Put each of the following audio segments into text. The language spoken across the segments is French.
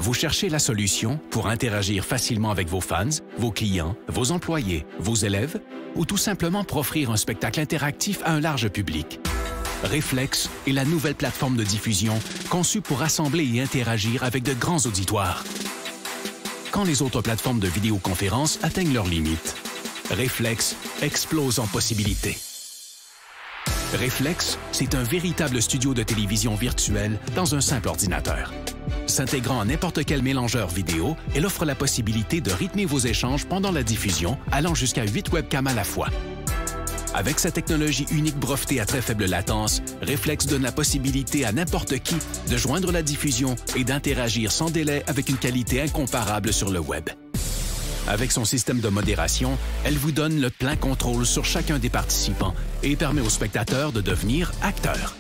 Vous cherchez la solution pour interagir facilement avec vos fans, vos clients, vos employés, vos élèves ou tout simplement pour offrir un spectacle interactif à un large public. Reflex est la nouvelle plateforme de diffusion conçue pour rassembler et interagir avec de grands auditoires. Quand les autres plateformes de vidéoconférence atteignent leurs limites, Reflex explose en possibilités. Reflex, c'est un véritable studio de télévision virtuel dans un simple ordinateur. S'intégrant à n'importe quel mélangeur vidéo, elle offre la possibilité de rythmer vos échanges pendant la diffusion, allant jusqu'à 8 webcams à la fois. Avec sa technologie unique brevetée à très faible latence, Reflex donne la possibilité à n'importe qui de joindre la diffusion et d'interagir sans délai avec une qualité incomparable sur le web. Avec son système de modération, elle vous donne le plein contrôle sur chacun des participants et permet aux spectateurs de devenir acteurs.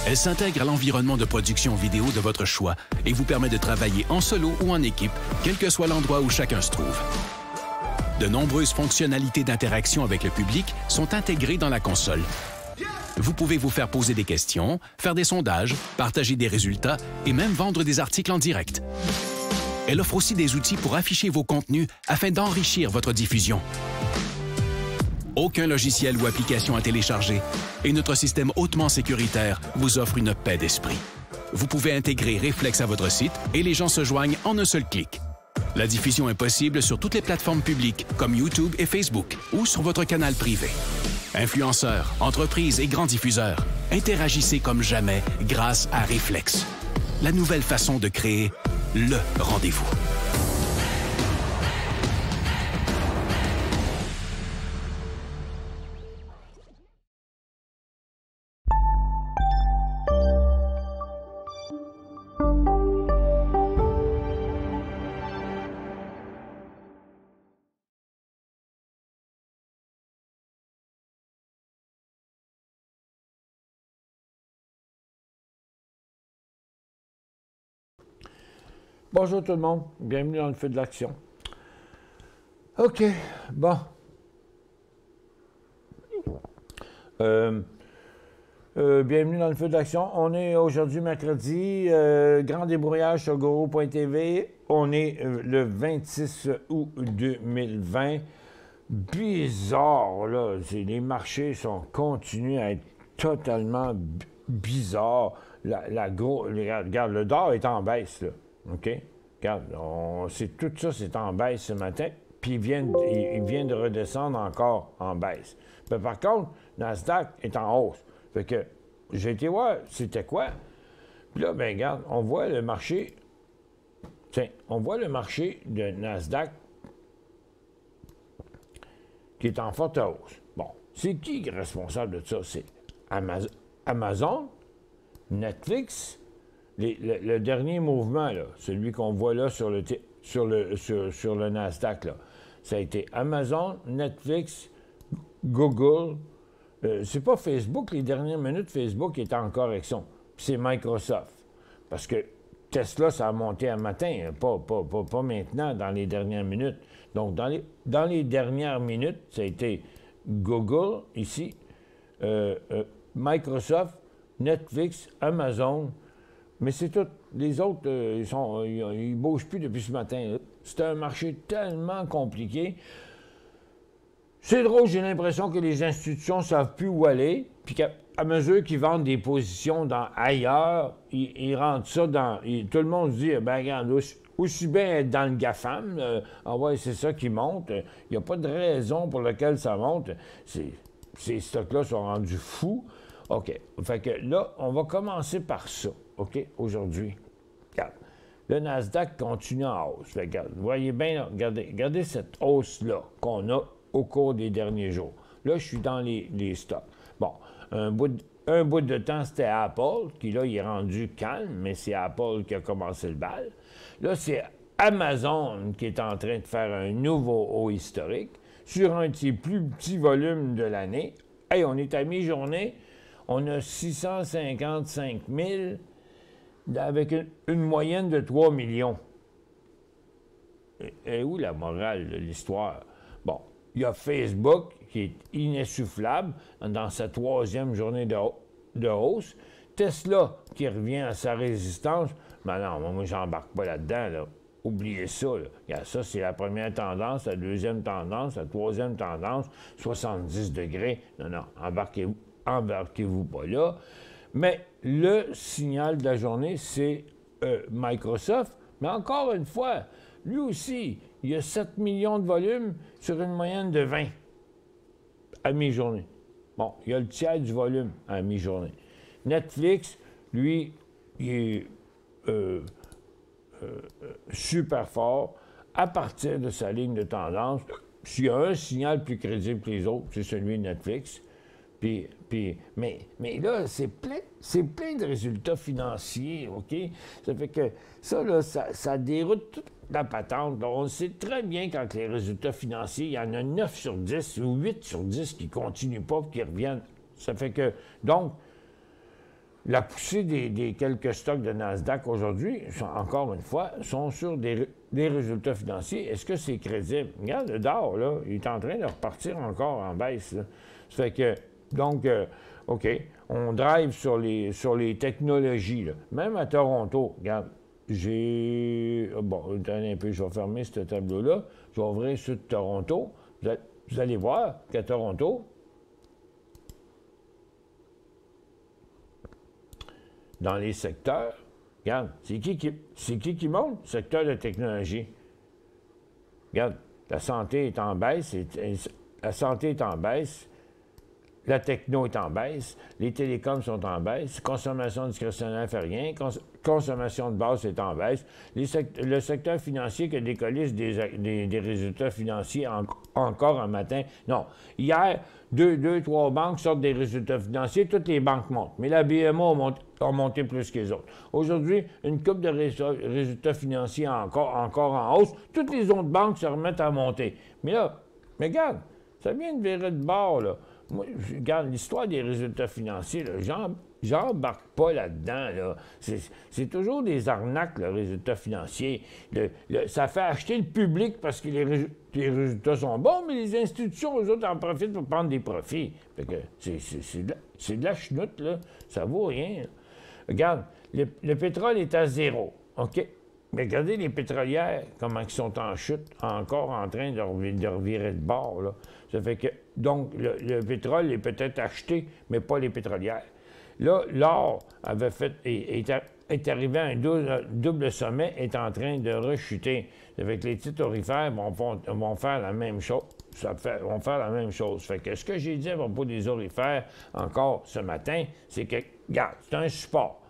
Elle s'intègre à l'environnement de production vidéo de votre choix et vous permet de travailler en solo ou en équipe, quel que soit l'endroit où chacun se trouve. De nombreuses fonctionnalités d'interaction avec le public sont intégrées dans la console. Vous pouvez vous faire poser des questions, faire des sondages, partager des résultats et même vendre des articles en direct. Elle offre aussi des outils pour afficher vos contenus afin d'enrichir votre diffusion. Aucun logiciel ou application à télécharger et notre système hautement sécuritaire vous offre une paix d'esprit. Vous pouvez intégrer Reflex à votre site et les gens se joignent en un seul clic. La diffusion est possible sur toutes les plateformes publiques comme YouTube et Facebook ou sur votre canal privé. Influenceurs, entreprises et grands diffuseurs, interagissez comme jamais grâce à Reflex. La nouvelle façon de créer le rendez-vous. Bonjour tout le monde, bienvenue dans le feu de l'action. OK, bon. Bienvenue dans le feu de l'action. On est aujourd'hui mercredi, grand débrouillage sur Goro.tv. On est le 26 août 2020. Bizarre, là. Les marchés continuent à être totalement bizarres. Regarde, le dollar est en baisse, là. OK? Regarde, tout ça, c'est en baisse ce matin, puis il vient de redescendre encore en baisse. Mais par contre, Nasdaq est en hausse. Fait que j'ai été voir c'était quoi. Puis là, ben regarde, on voit le marché. Tiens, on voit le marché de Nasdaq qui est en forte hausse. Bon, c'est qui est responsable de ça? C'est Amazon, Netflix. Le dernier mouvement, là, celui qu'on voit là sur le Nasdaq, là, ça a été Amazon, Netflix, Google. C'est pas Facebook. Les dernières minutes, Facebook est en correction. Puis c'est Microsoft. Parce que Tesla, ça a monté un matin, pas maintenant, dans les dernières minutes. Donc, dans les dernières minutes, ça a été Google, ici, Microsoft, Netflix, Amazon. Mais c'est tout. Les autres, ils bougent plus depuis ce matin. C'est un marché tellement compliqué. C'est drôle, j'ai l'impression que les institutions ne savent plus où aller, puis qu'à mesure qu'ils vendent des positions ailleurs, ils rentrent ça dans... tout le monde se dit, ben regarde, aussi bien être dans le GAFAM, ouais, c'est ça qui monte. Il n'y a pas de raison pour laquelle ça monte. Ces stocks-là sont rendus fous. OK. Fait que là, on va commencer par ça. OK, aujourd'hui. Regarde. Le Nasdaq continue en hausse. Fait que, vous voyez bien, regardez cette hausse-là qu'on a au cours des derniers jours. Là, je suis dans les stocks. Bon, un bout de temps, c'était Apple, qui là, il est rendu calme, mais c'est Apple qui a commencé le bal. Là, c'est Amazon qui est en train de faire un nouveau haut historique sur un de ses plus petits volumes de l'année. Hey, on est à mi-journée, on a 655 000 avec une moyenne de 3 millions. Et où la morale de l'histoire? Bon, il y a Facebook qui est inessoufflable dans sa 3e journée de hausse. Tesla qui revient à sa résistance. Ben non, moi, j'embarque pas là-dedans, là. Oubliez ça, là. Regarde, ça, c'est la première tendance, la deuxième tendance, la troisième tendance, 70 degrés. Non, non, embarquez-vous pas là. Mais le signal de la journée, c'est Microsoft. Mais encore une fois, lui aussi, il y a 7 millions de volumes sur une moyenne de 20 à mi-journée. Bon, il y a le tiers du volume à mi-journée. Netflix, lui, il est super fort à partir de sa ligne de tendance. S'il y a un signal plus crédible que les autres, c'est celui de Netflix. Mais là, c'est plein de résultats financiers, OK? Ça fait que ça, là, ça déroute toute la patente. Donc, on sait très bien quand les résultats financiers, il y en a 9 sur 10 ou 8 sur 10 qui ne continuent pas et qui reviennent. Ça fait que, donc, la poussée des quelques stocks de Nasdaq aujourd'hui, encore une fois, sont sur des résultats financiers. Est-ce que c'est crédible? Regarde, le Dow, là, il est en train de repartir encore en baisse, là. Ça fait que, donc, OK, on drive sur les technologies, là. Même à Toronto, regarde, bon, attendez un peu, je vais fermer ce tableau-là. Je vais ouvrir ceux de Toronto. Vous allez voir qu'à Toronto, dans les secteurs, regarde, c'est qui monte? Secteur de technologie. Regarde, la santé est en baisse, la techno est en baisse, les télécoms sont en baisse, consommation discrétionnaire fait rien, consommation de base est en baisse. Le secteur financier que décollissent des résultats financiers encore un matin. Non. Hier, deux, trois banques sortent des résultats financiers, toutes les banques montent. Mais la BMO a monté plus que les autres. Aujourd'hui, une couple de résultats financiers encore en hausse. Toutes les autres banques se remettent à monter. Mais là, regarde, ça vient de virer de bord, là. Moi, je regarde l'histoire des résultats financiers, là, j'embarque pas là-dedans, là. C'est toujours des arnaques, le résultat financier. Ça fait acheter le public parce que les résultats sont bons, mais les institutions, eux autres, en profitent pour prendre des profits. Fait que c'est de la chenoute, là. Ça vaut rien, là. Regarde, le pétrole est à zéro, OK? Mais regardez les pétrolières, comment ils sont en chute, encore en train de revirer de bord, là. Ça fait que, donc, le pétrole est peut-être acheté, mais pas les pétrolières. Là, l'or est arrivé à un double sommet, est en train de rechuter. Ça fait que les titres aurifères vont faire la même chose. Vont faire la même chose. Fait que ce que j'ai dit à propos des aurifères, encore ce matin, c'est que, regarde, c'est un support.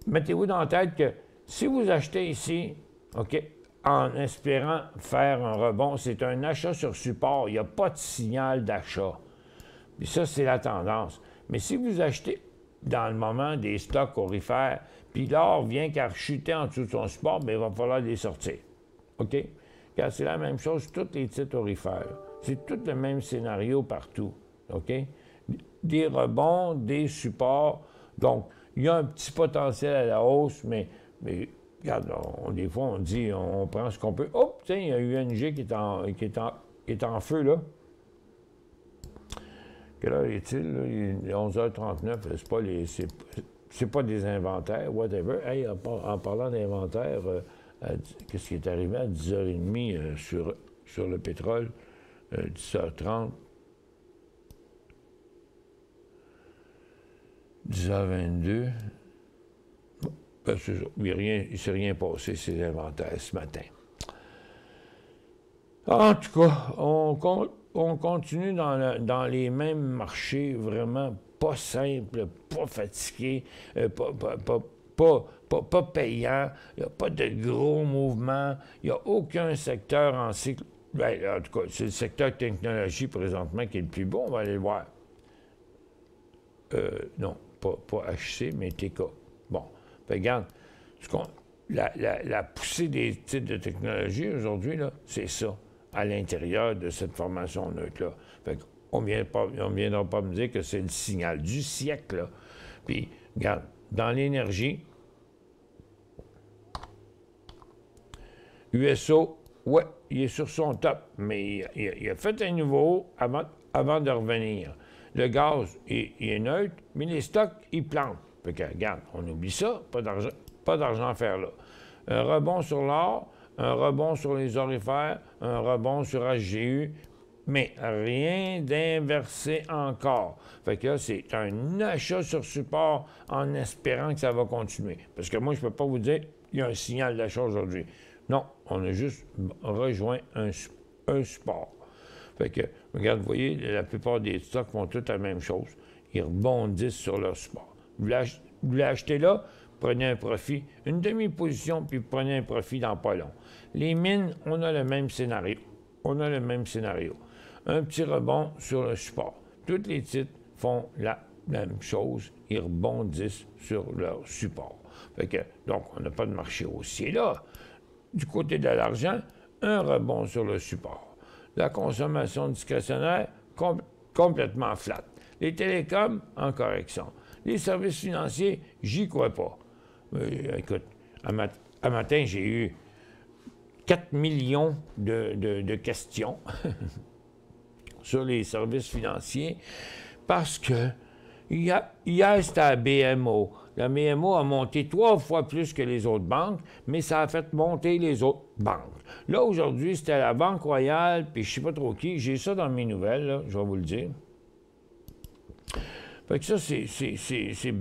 Mettez-vous dans la tête que si vous achetez ici, OK, en espérant faire un rebond, c'est un achat sur support. Il n'y a pas de signal d'achat. Puis ça, c'est la tendance. Mais si vous achetez dans le moment des stocks aurifères, puis l'or vient qu'à rechuter en dessous de son support, bien, il va falloir les sortir. OK? Car c'est la même chose, tous les titres aurifères. C'est tout le même scénario partout. OK? Des rebonds, des supports. Donc, il y a un petit potentiel à la hausse, mais regarde, des fois, on dit, on prend ce qu'on peut. Hop, tiens, il y a UNG qui est en feu, là. Quelle heure est-il, là? Il est 11h39. C'est pas des inventaires, whatever. Hey, en parlant d'inventaire, qu'est-ce qui est arrivé à 10h30 sur le pétrole? 10h30. 10h22. Ben, c'est ça. Il ne s'est rien passé, ces inventaires, ce matin. En tout cas, on continue dans les mêmes marchés vraiment pas simples, pas fatigués, pas payants. Il n'y a pas de gros mouvements. Il n'y a aucun secteur en cycle. Ben, en tout cas, c'est le secteur technologie présentement qui est le plus beau. On va aller le voir. Non, pas HC, mais TK. Bon. Regarde, la poussée des titres de technologie aujourd'hui, c'est ça, à l'intérieur de cette formation neutre-là. On ne viendra pas me dire que c'est le signal du siècle, là. Puis, regarde, dans l'énergie, USO, ouais, il est sur son top, mais il a fait un nouveau haut avant de revenir. Le gaz, il est neutre, mais les stocks, ils plantent. Fait que, regarde, on oublie ça, pas pas d'argent à faire là. Un rebond sur l'or, un rebond sur les orifères, un rebond sur HGU, mais rien d'inversé encore. Fait que là, c'est un achat sur support en espérant que ça va continuer. Parce que moi, je ne peux pas vous dire qu'il y a un signal d'achat aujourd'hui. Non, on a juste rejoint un support. Fait que, regarde, vous voyez, la plupart des stocks font toutes la même chose. Ils rebondissent sur leur support. Vous voulez acheter là, prenez un profit, une demi-position, puis prenez un profit dans pas long. Les mines, on a le même scénario. Un petit rebond sur le support. Tous les titres font la même chose. Ils rebondissent sur leur support. Fait que, donc, on n'a pas de marché haussier là. Du côté de l'argent, un rebond sur le support. La consommation discrétionnaire, complètement flat. Les télécoms, en correction. Les services financiers, j'y crois pas. Écoute, à matin, j'ai eu 4 millions de questions sur les services financiers parce que hier, c'était à BMO. La BMO a monté 3 fois plus que les autres banques, mais ça a fait monter les autres banques. Là, aujourd'hui, c'était la Banque Royale, puis je ne sais pas trop qui. J'ai ça dans mes nouvelles, là, je vais vous le dire. Fait que ça, c'est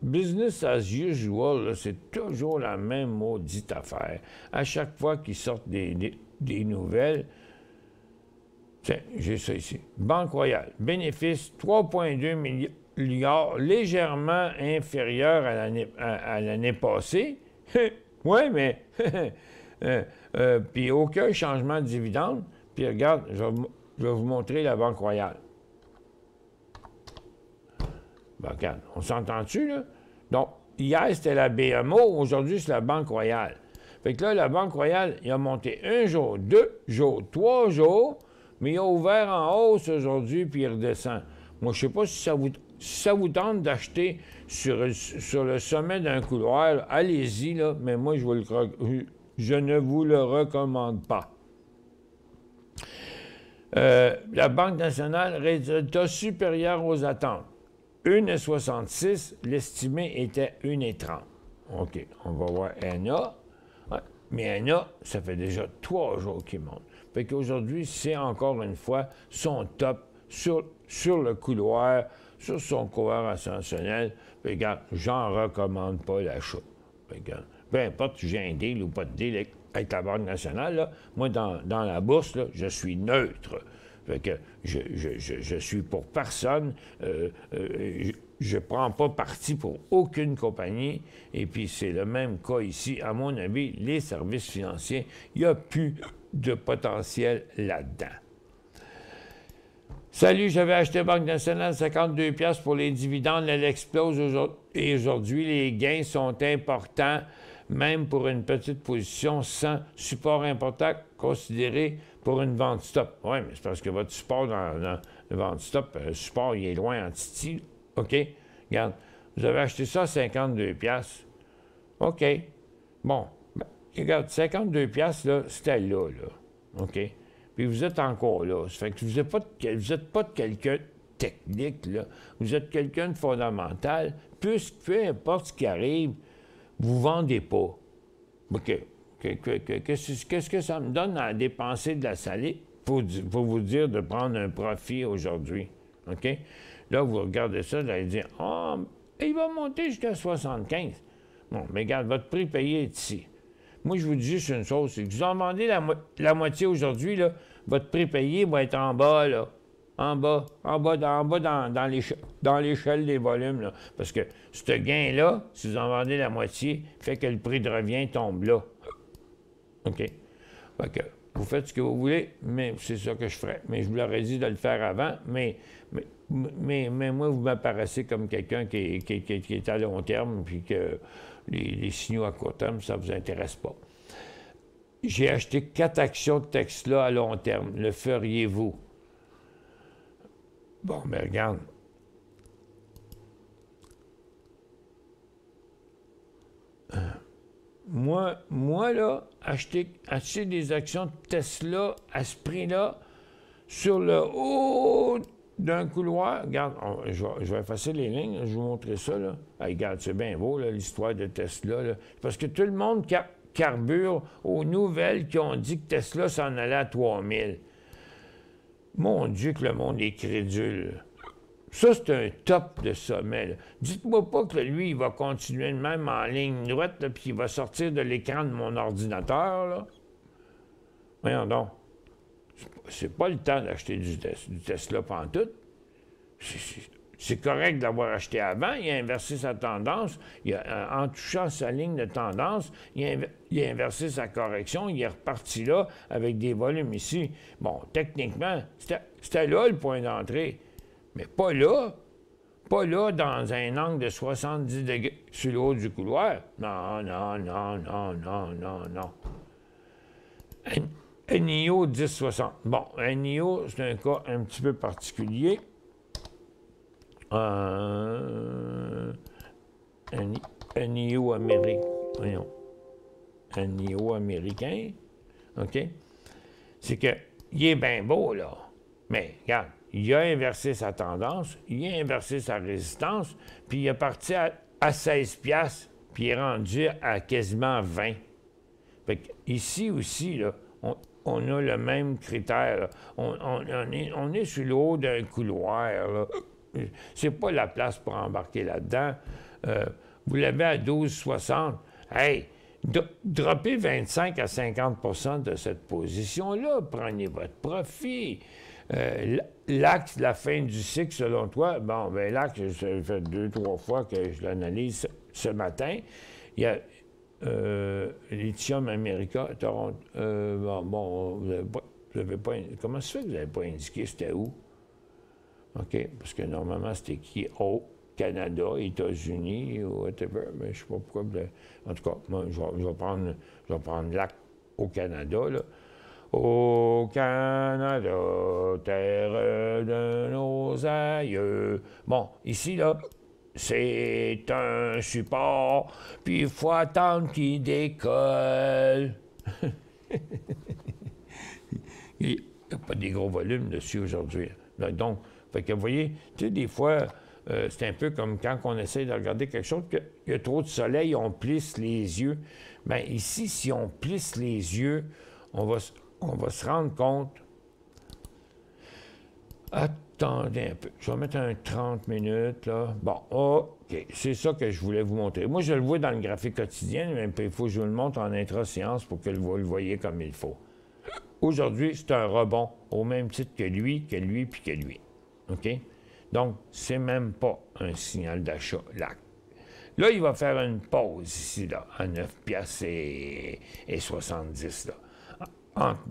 business as usual. C'est toujours la même maudite affaire. À chaque fois qu'ils sortent des nouvelles, tiens, j'ai ça ici. Banque Royale, bénéfice 3,2 milliards, légèrement inférieur à l'année passée. Oui, mais... puis aucun changement de dividende. Puis regarde, je vais vous montrer la Banque Royale. Ben, regarde, on s'entend-tu, là? Donc, hier, c'était la BMO, aujourd'hui, c'est la Banque Royale. Fait que là, la Banque Royale, il a monté 1 jour, 2 jours, 3 jours, mais il a ouvert en hausse aujourd'hui, puis il redescend. Moi, je ne sais pas si ça vous tente d'acheter sur le sommet d'un couloir, allez-y, là, mais moi, je ne vous le recommande pas. La Banque nationale, résultat supérieur aux attentes. 1,66, l'estimé était 1,30. OK, on va voir NA. Ouais, mais NA, ça fait déjà 3 jours qu'il monte. Fait qu'aujourd'hui, c'est encore une fois son top sur le couloir, sur son coureur ascensionnel. Fait que, regarde, j'en recommande pas l'achat. Peu importe si j'ai un deal ou pas de deal avec la Banque nationale, là, moi, dans la bourse, là, je suis neutre. Fait que je suis pour personne. Je ne prends pas parti pour aucune compagnie. Et puis, c'est le même cas ici. À mon avis, les services financiers, il n'y a plus de potentiel là-dedans. Salut, j'avais acheté Banque nationale 52$ pour les dividendes. Elle explose aujourd'hui. Les gains sont importants, même pour une petite position sans support important considéré pour une vente stop. Oui, mais c'est parce que votre support dans le vente stop, le support, il est loin en titi. OK? Regarde, vous avez acheté ça à 52$. OK. Bon, ben, regarde, 52$, là, c'était là. OK? Puis vous êtes encore là. Ça fait que vous n'êtes pas de quelqu'un de technique, là. Vous êtes quelqu'un de fondamental. Puisque peu importe ce qui arrive, vous ne vendez pas. OK. Qu'est-ce que ça me donne à dépenser de la salive pour vous dire de prendre un profit aujourd'hui? OK? Là, vous regardez ça, vous allez dire « Ah, il va monter jusqu'à 75. » Bon, mais regarde, votre prix payé est ici. Moi, je vous dis juste une chose, c'est que vous en vendez la moitié aujourd'hui, là, votre prix payé va être en bas, là. En bas dans l'échelle des volumes, là. Parce que ce gain-là, si vous en vendez la moitié, fait que le prix de revient tombe là. OK? Fait que vous faites ce que vous voulez, mais c'est ça que je ferais. Mais je vous l'aurais dit de le faire avant, mais moi, vous m'apparaissez comme quelqu'un qui est à long terme, puis que les signaux à court terme, ça ne vous intéresse pas. J'ai acheté 4 actions de Tesla à long terme. Le feriez-vous? Bon, mais regarde. Moi, là, acheter des actions de Tesla à ce prix-là, sur le haut d'un couloir, regarde, je vais effacer les lignes, je vais vous montrer ça, là. Hey, regarde, c'est bien beau, l'histoire de Tesla, là. Parce que tout le monde carbure aux nouvelles qui ont dit que Tesla s'en allait à 3000. Mon Dieu, que le monde est crédule. Ça, c'est un top de sommet. Dites-moi pas que lui, il va continuer de même en ligne droite, puis il va sortir de l'écran de mon ordinateur, là. Voyons donc. C'est pas le temps d'acheter du Tesla pantoute. C'est correct d'avoir acheté avant. Il a inversé sa tendance. En touchant sa ligne de tendance, il a inversé sa correction. Il est reparti là avec des volumes ici. Bon, techniquement, c'était là le point d'entrée. Mais pas là. Pas là, dans un angle de 70 degrés sur le haut du couloir. Non, non, non, non, non, non, non. NIO 1060. Bon, NIO, c'est un cas un petit peu particulier. NIO américain. Voyons. NIO américain. OK? C'est que, il est bien beau, là. Mais, regarde, il a inversé sa tendance, il a inversé sa résistance, puis il est parti à 16 piastres, puis il est rendu à quasiment 20. Fait que ici aussi, là, on a le même critère. On est sur le haut d'un couloir, là. C'est pas la place pour embarquer là-dedans. Vous l'avez à 12,60. Hey, droppez 25 à 50 de cette position-là. Prenez votre profit. L'axe de la fin du cycle, selon toi, bon, bien, l'axe, ça fait 2-3 fois que je l'analyse ce matin. Il y a Lithium America, Toronto. Vous avez pas, comment ça fait que vous n'avez pas indiqué c'était où? OK, parce que normalement, c'était qui? Au Canada, États-Unis, ou whatever, mais je ne sais pas pourquoi. En tout cas, moi, je vais prendre l'acte au Canada, là. Au Canada, terre de nos aïeux. Bon, ici, là, c'est un support, puis il faut attendre qu'il décolle. Il n'y a pas des gros volumes dessus aujourd'hui. Donc, fait que vous voyez, tu sais, des fois, c'est un peu comme quand on essaie de regarder quelque chose, qu'il y a trop de soleil, on plisse les yeux. Bien, ici, si on plisse les yeux, on va se rendre compte. Attendez un peu. Je vais mettre un 30 minutes, là. Bon, OK. C'est ça que je voulais vous montrer. Moi, je le vois dans le graphique quotidien, mais il faut que je vous le montre en intra-séance pour que vous le voyez comme il faut. Aujourd'hui, c'est un rebond au même titre que lui, puis que lui. OK? Donc, c'est même pas un signal d'achat, là. Là, il va faire une pause ici, là, à 9 piastres et 70, là. Entre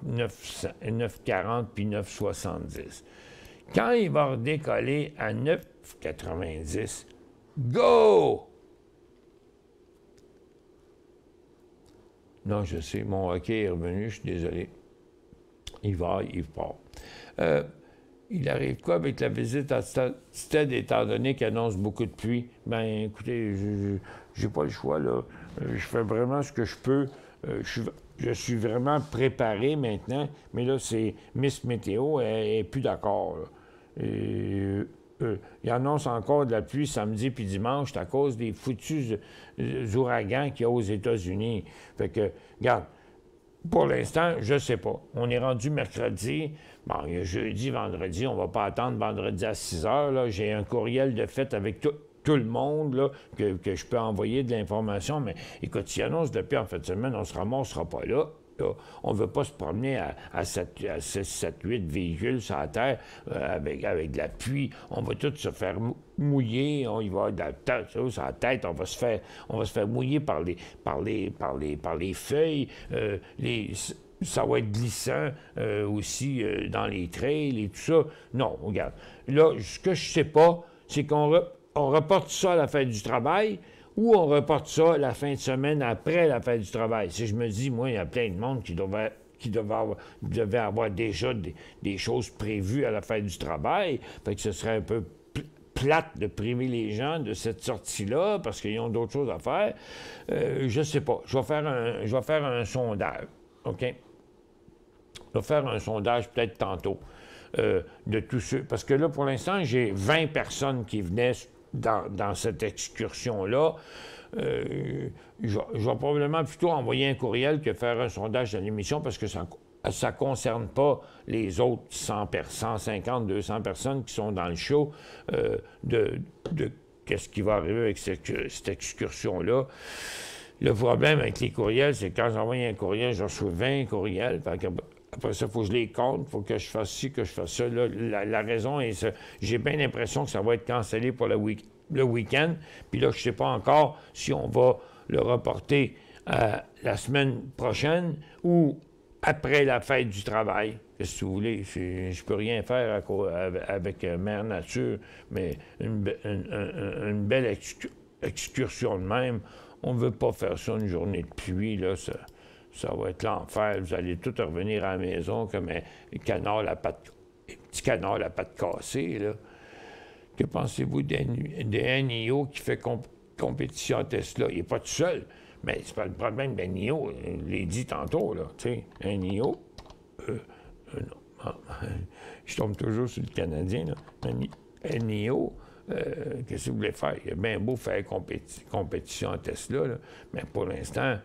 9,40 puis 9,70. Quand il va redécoller à 9,90, go! Non, je sais, mon hockey est revenu, je suis désolé. Il part. Il arrive quoi avec la visite à Stade, étant donné qu'il annonce beaucoup de pluie? Ben, écoutez, j'ai pas le choix, là. Je fais vraiment ce que je peux. Je suis vraiment préparé maintenant, mais là, c'est Miss Météo, elle n'est plus d'accord. Il annonce encore de la pluie samedi puis dimanche à cause des foutus ouragans qu'il y a aux États-Unis. Fait que, regarde, pour l'instant, je ne sais pas. On est rendu mercredi. Bon, il y a jeudi, vendredi. On ne va pas attendre vendredi à 6 heures. Là. J'ai un courriel de fait avec tout le monde là, que je peux envoyer de l'information. Mais écoute, s'il annonce depuis en fin de semaine, on ne se ramassera pas là. Là, on ne veut pas se promener à 7, 8 véhicules sur la terre avec de la pluie. On va tous se faire mouiller. On y va de la tête sur la tête. On va se faire mouiller par les feuilles. Ça va être glissant aussi dans les trails et tout ça. Non, regarde. Là, ce que je ne sais pas, c'est qu'on reporte ça à la fête du travail. Ou on reporte ça la fin de semaine après la fête du travail. Si je me dis, moi, il y a plein de monde qui devait avoir déjà des choses prévues à la fête du travail, fait que ce serait un peu plate de priver les gens de cette sortie-là parce qu'ils ont d'autres choses à faire. Je ne sais pas. Je vais faire un sondage. OK? Je vais faire un sondage peut-être tantôt. de tous ceux. Parce que là, pour l'instant, j'ai 20 personnes qui venaient dans cette excursion-là. Je vais probablement plutôt envoyer un courriel que faire un sondage à l'émission parce que ça ne concerne pas les autres 150, 200 personnes qui sont dans le show de qu'est-ce qui va arriver avec cette excursion-là. Le problème avec les courriels, c'est que quand j'envoie un courriel, je reçois 20 courriels. Après ça, il faut que je les compte, il faut que je fasse ci, que je fasse ça. Là, la raison est ça. J'ai bien l'impression que ça va être cancellé pour le week-end. Puis là, je ne sais pas encore si on va le reporter la semaine prochaine ou après la fête du travail. Qu'est-ce que vous voulez? Je ne peux rien faire avec Mère Nature, mais une belle excursion de même. On ne veut pas faire ça une journée de pluie, là, ça va être l'enfer. Vous allez tous revenir à la maison comme un canard à petit canard à patte cassée, là. Que pensez-vous des NIO qui fait compétition à Tesla? Il n'est pas tout seul, mais c'est pas le problème d'un NIO. Je l'ai dit tantôt, là, tu sais, un NIO. Non. Je tombe toujours sur le Canadien, là. Un NIO. Qu'est-ce que vous voulez faire? Il est bien beau faire compétition à Tesla, là, mais pour l'instant,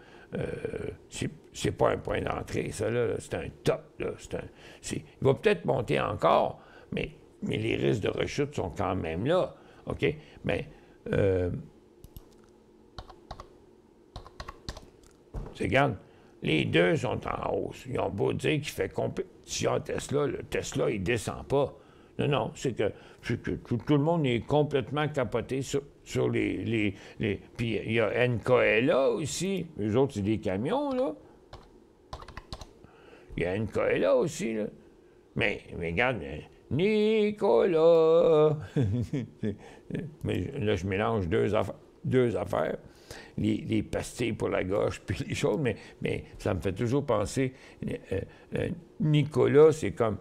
c'est pas un point d'entrée, ça, là. C'est un top, là. Il va peut-être monter encore, mais les risques de rechute sont quand même là, OK? Mais, regarde, les deux sont en hausse. Ils ont beau dire qu'il fait compétition à Tesla, le Tesla, il descend pas. Non, c'est que tout le monde est complètement capoté sur les... Puis il y a NKLA aussi. Eux autres, c'est des camions, là. Il y a NKLA aussi, là. Mais regarde, Nicolas! Mais là, je mélange deux affaires. Les pastilles pour la gorge, puis les choses, mais ça me fait toujours penser... Nicolas, c'est comme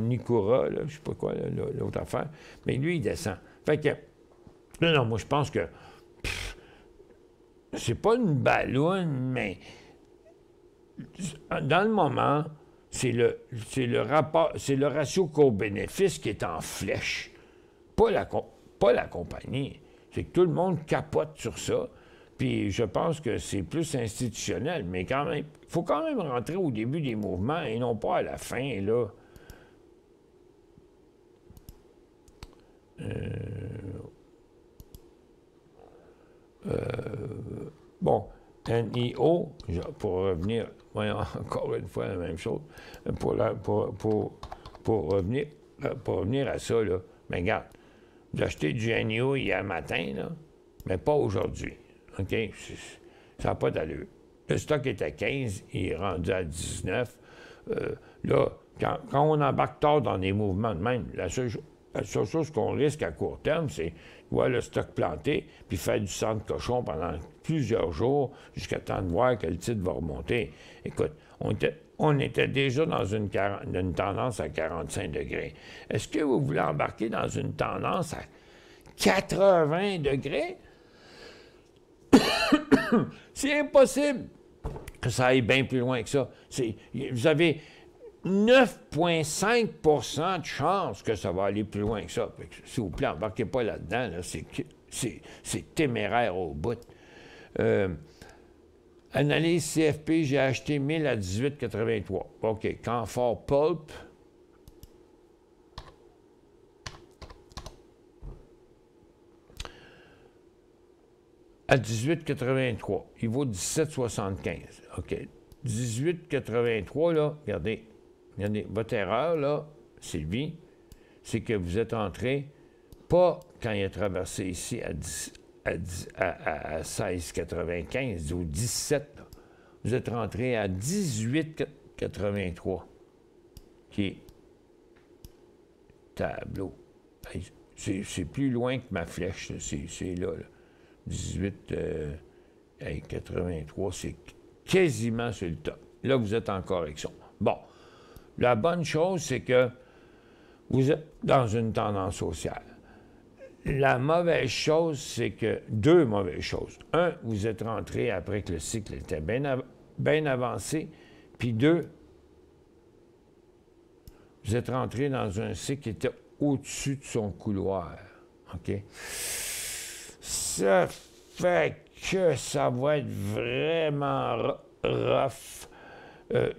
Nicolas, là, je sais pas quoi, l'autre affaire. Mais lui, il descend. Fait que, non, moi, je pense que c'est pas une balloune, mais dans le moment, c'est le ratio coût-bénéfice qui est en flèche. Pas la compagnie. C'est que tout le monde capote sur ça. Puis je pense que c'est plus institutionnel, mais quand même, il faut quand même rentrer au début des mouvements et non pas à la fin, là. Bon, NIO, pour revenir, voyons, encore une fois la même chose, pour revenir à ça, là, mais regarde, vous achetez du NIO hier matin, là, mais pas aujourd'hui, OK? Ça n'a pas d'allure. Le stock est à 15, il est rendu à 19. Là, quand on embarque tard dans des mouvements de même, la seule chose qu'on risque à court terme, c'est voir le stock planté, puis faire du sang de cochon pendant plusieurs jours, jusqu'à temps de voir que le titre va remonter. Écoute, on était déjà dans une tendance à 45 degrés. Est-ce que vous voulez embarquer dans une tendance à 80 degrés? C'est impossible que ça aille bien plus loin que ça. Vous avez 9,5 de chance que ça va aller plus loin que ça. S'il vous plaît, embarquez pas là-dedans. Là. C'est téméraire au bout. Analyse CFP, j'ai acheté 1000 à 18,83. OK. Canfor Pulp. À 18,83. Il vaut 17,75. OK. 18,83, là, regardez, votre erreur, là, Sylvie, c'est que vous êtes entré, pas quand il a traversé ici à 16,95 ou 17, là. Vous êtes rentré à 18,83, qui est tableau. C'est plus loin que ma flèche, c'est là, là. 18,83, c'est quasiment sur le top. Là, vous êtes en correction. Bon, la bonne chose, c'est que vous êtes dans une tendance haussière. La mauvaise chose, c'est que... Deux mauvaises choses. Un, vous êtes rentré après que le cycle était bien avancé. Puis deux, vous êtes rentré dans un cycle qui était au-dessus de son couloir. OK? Ça fait que ça va être vraiment rough.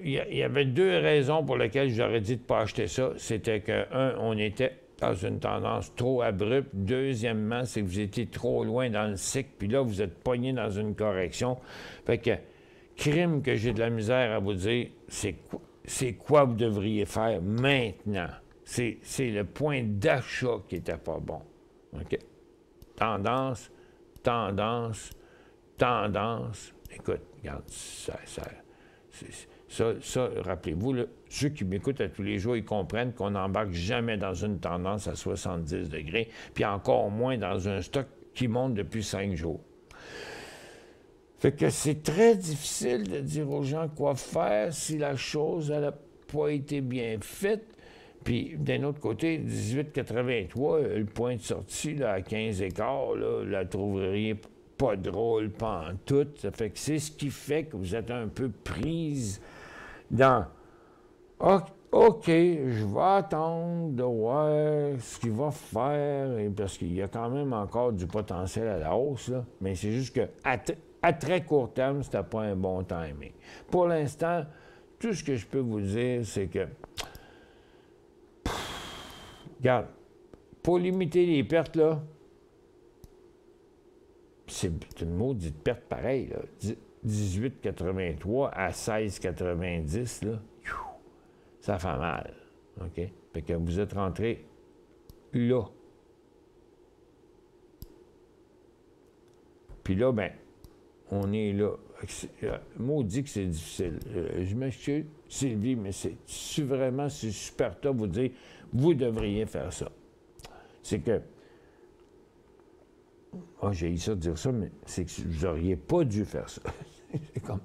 Il y avait deux raisons pour lesquelles j'aurais dit de ne pas acheter ça. C'était que, un, on était dans une tendance trop abrupte. Deuxièmement, c'est que vous étiez trop loin dans le cycle, puis là, vous êtes pogné dans une correction. Fait que, crime que j'ai de la misère à vous dire, c'est quoi vous devriez faire maintenant. C'est le point d'achat qui n'était pas bon. OK? Tendance, tendance, tendance. Écoute, regarde, ça, rappelez-vous, là, ceux qui m'écoutent à tous les jours, ils comprennent qu'on n'embarque jamais dans une tendance à 70 degrés, puis encore moins dans un stock qui monte depuis 5 jours. Fait que c'est très difficile de dire aux gens quoi faire si la chose n'a pas été bien faite. Puis, d'un autre côté, 1883, le point de sortie là, à 15 écarts, là, la trouveriez pas drôle, pas en tout. Ça fait que c'est ce qui fait que vous êtes un peu prise dans OK, je vais attendre de voir ce qu'il va faire, parce qu'il y a quand même encore du potentiel à la hausse, là, mais c'est juste que à très court terme, c'était pas un bon timing. Pour l'instant, tout ce que je peux vous dire, c'est que regarde, pour limiter les pertes, là, c'est une maudite perte pareille, là. 18,83 à 16,90, là, ça fait mal, OK? Fait que vous êtes rentré là. Puis là, ben, on est là. Maudit que c'est difficile. Je m'excuse, Sylvie, mais c'est vraiment, c'est super top vous dire, vous devriez faire ça. C'est que, j'ai eu ça de dire ça, mais c'est que vous n'auriez pas dû faire ça. C'est comme...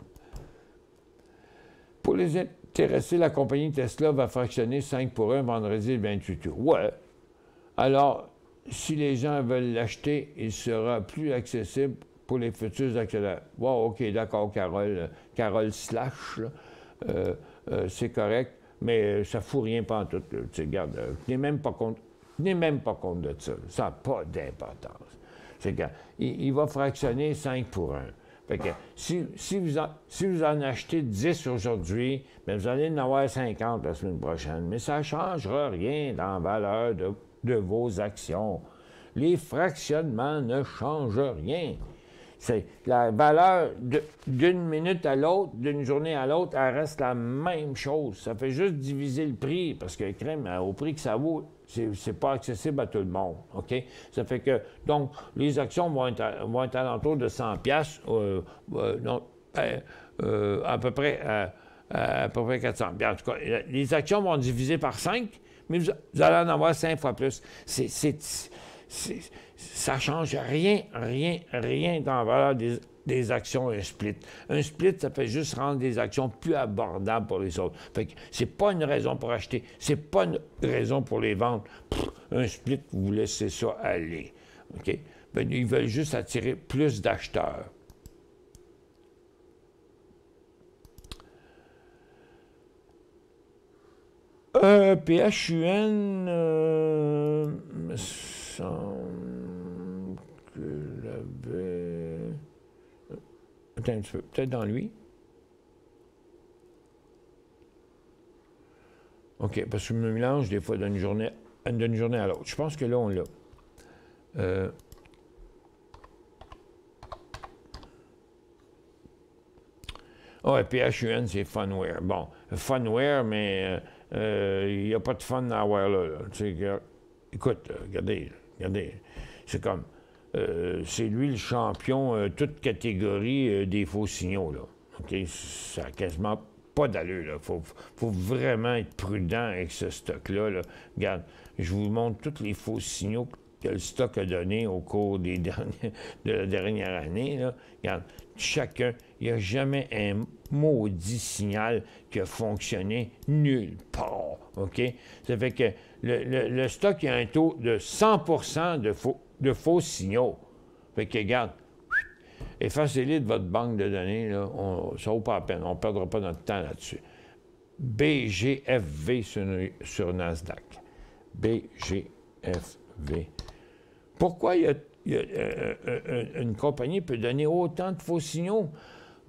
Pour les intéressés, la compagnie Tesla va fractionner 5 pour 1 vendredi le 28 août. Ouais. Alors, si les gens veulent l'acheter, il sera plus accessible pour les futurs actionnaires. Wow, OK, d'accord, Carole. Carole Slash, c'est correct, mais ça ne fout rien pantoute. Tu sais, regarde, tenez même pas compte de ça. Ça n'a pas d'importance. C'est qu'il va fractionner 5 pour 1. Fait que si vous en achetez 10 aujourd'hui, bien, vous allez en avoir 50 la semaine prochaine. Mais ça ne changera rien dans la valeur de vos actions. Les fractionnements ne changent rien. C'est la valeur d'une minute à l'autre, d'une journée à l'autre, elle reste la même chose. Ça fait juste diviser le prix, parce que crème, au prix que ça vaut, c'est pas accessible à tout le monde, OK? Ça fait que, donc, les actions vont être alentour de 100 piastres, à peu près 400 piastres. En tout cas, les actions vont diviser par 5, mais vous allez en avoir 5 fois plus. Ça ne change rien dans la valeur des actions, un split. Un split, ça fait juste rendre des actions plus abordables pour les autres. Fait que c'est pas une raison pour acheter, c'est pas une raison pour les vendre. Un split, vous laissez ça aller. OK? Ben, ils veulent juste attirer plus d'acheteurs. PHUN, me semble que j'avais... Attends un petit peu, peut-être dans lui. OK, parce que je me mélange des fois d'une journée à l'autre. Je pense que là, on l'a. PHUN, c'est Funware. Bon, Funware, mais il n'y a pas de fun à avoir là. Écoute, regardez, c'est comme... c'est lui le champion, toute catégorie des faux signaux, là. OK? Ça n'a quasiment pas d'allure, là. Faut vraiment être prudent avec ce stock-là, là. Regarde, je vous montre tous les faux signaux que le stock a donné au cours de la dernière année, là. Regarde, chacun, il n'y a jamais un maudit signal qui a fonctionné nulle part, OK? Ça fait que le stock, il y a un taux de 100% de faux signaux. Fait que, regarde, effacez-les de votre banque de données, là, ça vaut pas la peine, on ne perdra pas notre temps là-dessus. BGFV sur Nasdaq. BGFV. Pourquoi une compagnie peut donner autant de faux signaux?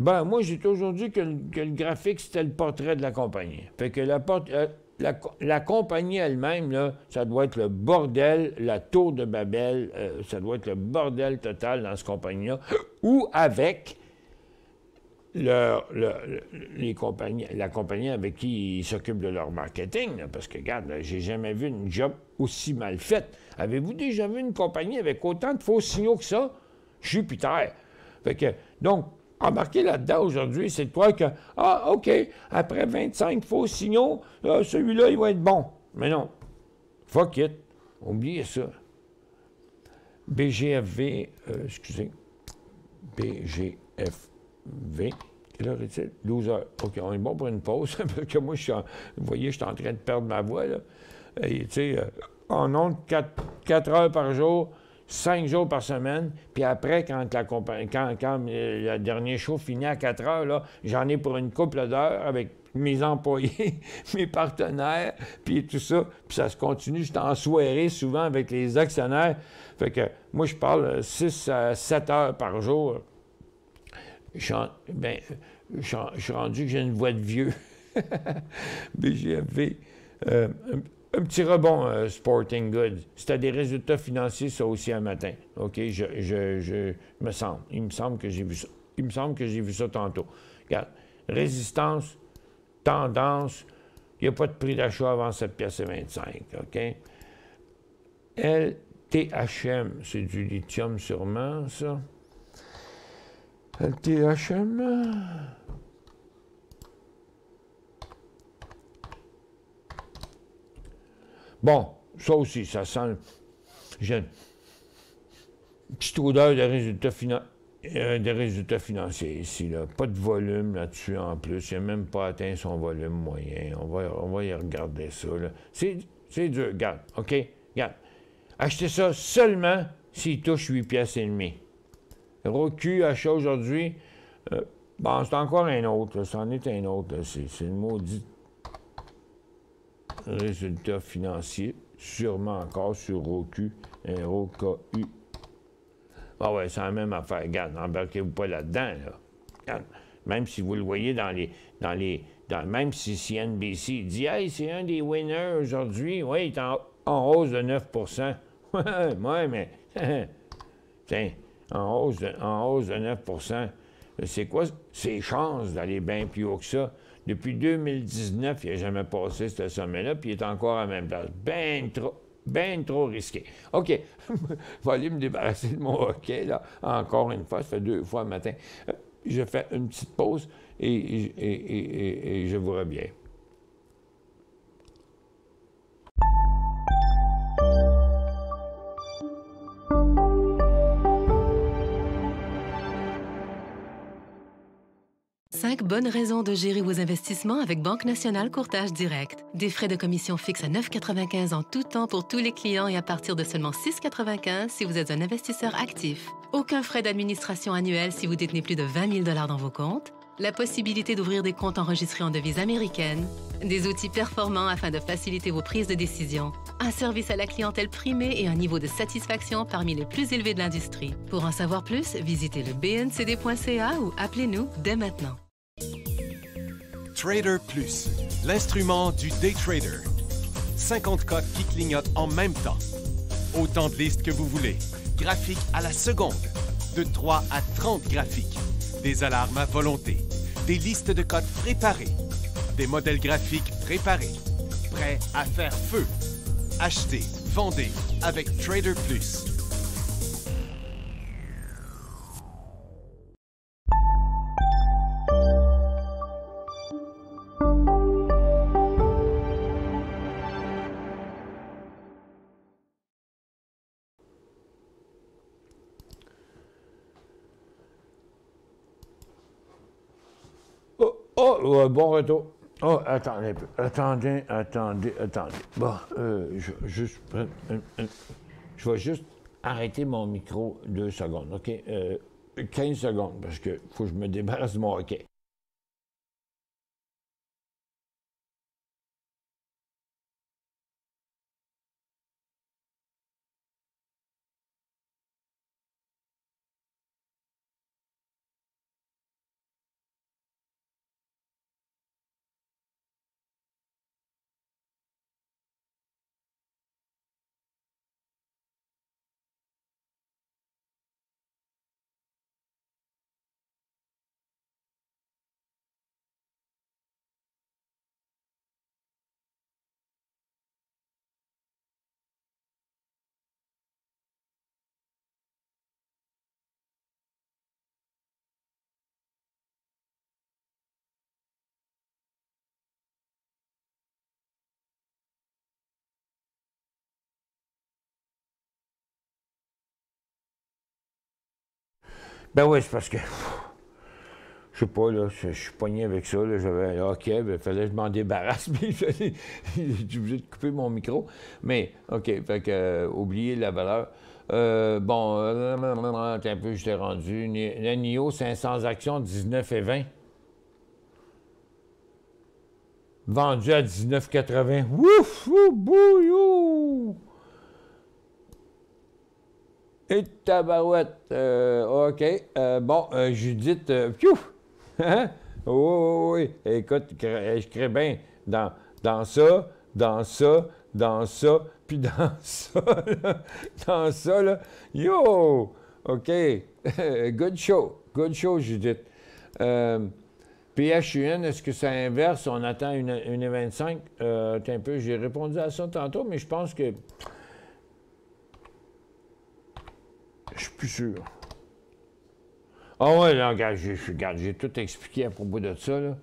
Ben, moi, j'ai toujours dit que le graphique, c'était le portrait de la compagnie. Fait que la compagnie elle-même, là, ça doit être le bordel, la tour de Babel, ça doit être le bordel total dans cette compagnie-là, ou avec la compagnie avec qui ils s'occupent de leur marketing, là, parce que, regarde, là, j'ai jamais vu une job aussi mal faite. Avez-vous déjà vu une compagnie avec autant de faux signaux que ça? Jupiter. Fait que, donc, embarquer là-dedans aujourd'hui, c'est de croire que, ah, OK, après 25 faux signaux, celui-là, il va être bon. Mais non. Fuck it. Oubliez ça. BGFV, excusez. BGFV. Quelle heure est-il? 12 heures. OK, on est bon pour une pause, parce que moi, vous voyez, je suis en train de perdre ma voix, là. Et, tu sais, en ondes, 4 heures par jour, 5 jours par semaine, puis après, quand le dernier show finit à 4 heures, là, j'en ai pour une couple d'heures avec mes employés, mes partenaires, puis tout ça, puis ça se continue. Je suis en soirée souvent avec les actionnaires. Fait que moi, je parle 6 à 7 heures par jour. Je suis rendu que j'ai une voix de vieux. BGFV. Un petit rebond, Sporting Goods. C'était des résultats financiers, ça aussi, un matin. OK? Il me semble que j'ai vu ça. Il me semble que j'ai vu ça tantôt. Regarde, résistance, tendance, il n'y a pas de prix d'achat avant 7,25 piastres, OK? LTHM, c'est du lithium sûrement, ça. LTHM... Bon, ça aussi, ça sent... J'ai une petite odeur de résultats financiers ici, là. Pas de volume là-dessus en plus. Il n'a même pas atteint son volume moyen. On va y regarder ça, là. C'est dur. Regarde, OK? Regarde. Achetez ça seulement s'il touche 8 piastres et demi. Roku, achat aujourd'hui. Bon, c'est encore un autre. C'en est un autre. C'est le maudit résultats financiers, sûrement encore sur Roku, ROKU. Ah ouais, c'est la même affaire. Regarde, n'embarquez-vous pas là-dedans, là. Regarde, même si vous le voyez même si CNBC dit « Hey, c'est un des winners aujourd'hui. » Oui, il est en hausse de 9 ouais, mais... Tiens, en hausse de 9 c'est quoi ses chances d'aller bien plus haut que ça? Depuis 2019, il n'a jamais passé ce sommet-là, puis il est encore à la même place. Ben trop risqué. OK, je vais aller me débarrasser de mon hockey, là, encore une fois. Ça fait 2 fois le matin. Je fais une petite pause et je vous reviens. Cinq bonnes raisons de gérer vos investissements avec Banque Nationale Courtage Direct. Des frais de commission fixes à 9,95 en tout temps pour tous les clients et à partir de seulement 6,95 si vous êtes un investisseur actif. Aucun frais d'administration annuel si vous détenez plus de 20 000 $ dans vos comptes. La possibilité d'ouvrir des comptes enregistrés en devise américaine. Des outils performants afin de faciliter vos prises de décision. Un service à la clientèle primé et un niveau de satisfaction parmi les plus élevés de l'industrie. Pour en savoir plus, visitez le bncd.ca ou appelez-nous dès maintenant. Trader Plus, l'instrument du day trader. 50 cotes qui clignotent en même temps. Autant de listes que vous voulez. Graphiques à la seconde. De 3 à 30 graphiques. Des alarmes à volonté. Des listes de cotes préparées. Des modèles graphiques préparés. Prêts à faire feu. Achetez, vendez avec Trader Plus. Bon retour. Oh, attendez un peu. Attendez. Bon, je vais juste arrêter mon micro 2 secondes, OK? 15 secondes, parce que faut que je me débarrasse de mon hockey. Ben oui, c'est parce que... Je sais pas, là, je suis pogné avec ça. J'avais OK, il fallait que je m'en débarrasse, puis j'ai obligé de couper mon micro. Mais, OK, fait que, oubliez la valeur. Bon, un peu, je t'ai rendu. Le NIO, 500 actions, 19,20. Vendu à 19,80. Ouf, ouf, bouillou! Et tabarouette. OK. Bon, Judith, piouf! Hein? Oh, oui, oui. Écoute, je crée bien dans ça, dans ça, dans ça, puis dans ça, là, dans ça, là. Yo! OK. Good show, Judith. PHUN, est-ce que ça inverse? On attend une 1,25. Un peu, j'ai répondu à ça tantôt, mais je pense que... Je suis plus sûr. Ah ouais, là, regarde, j'ai tout expliqué à propos de ça, là.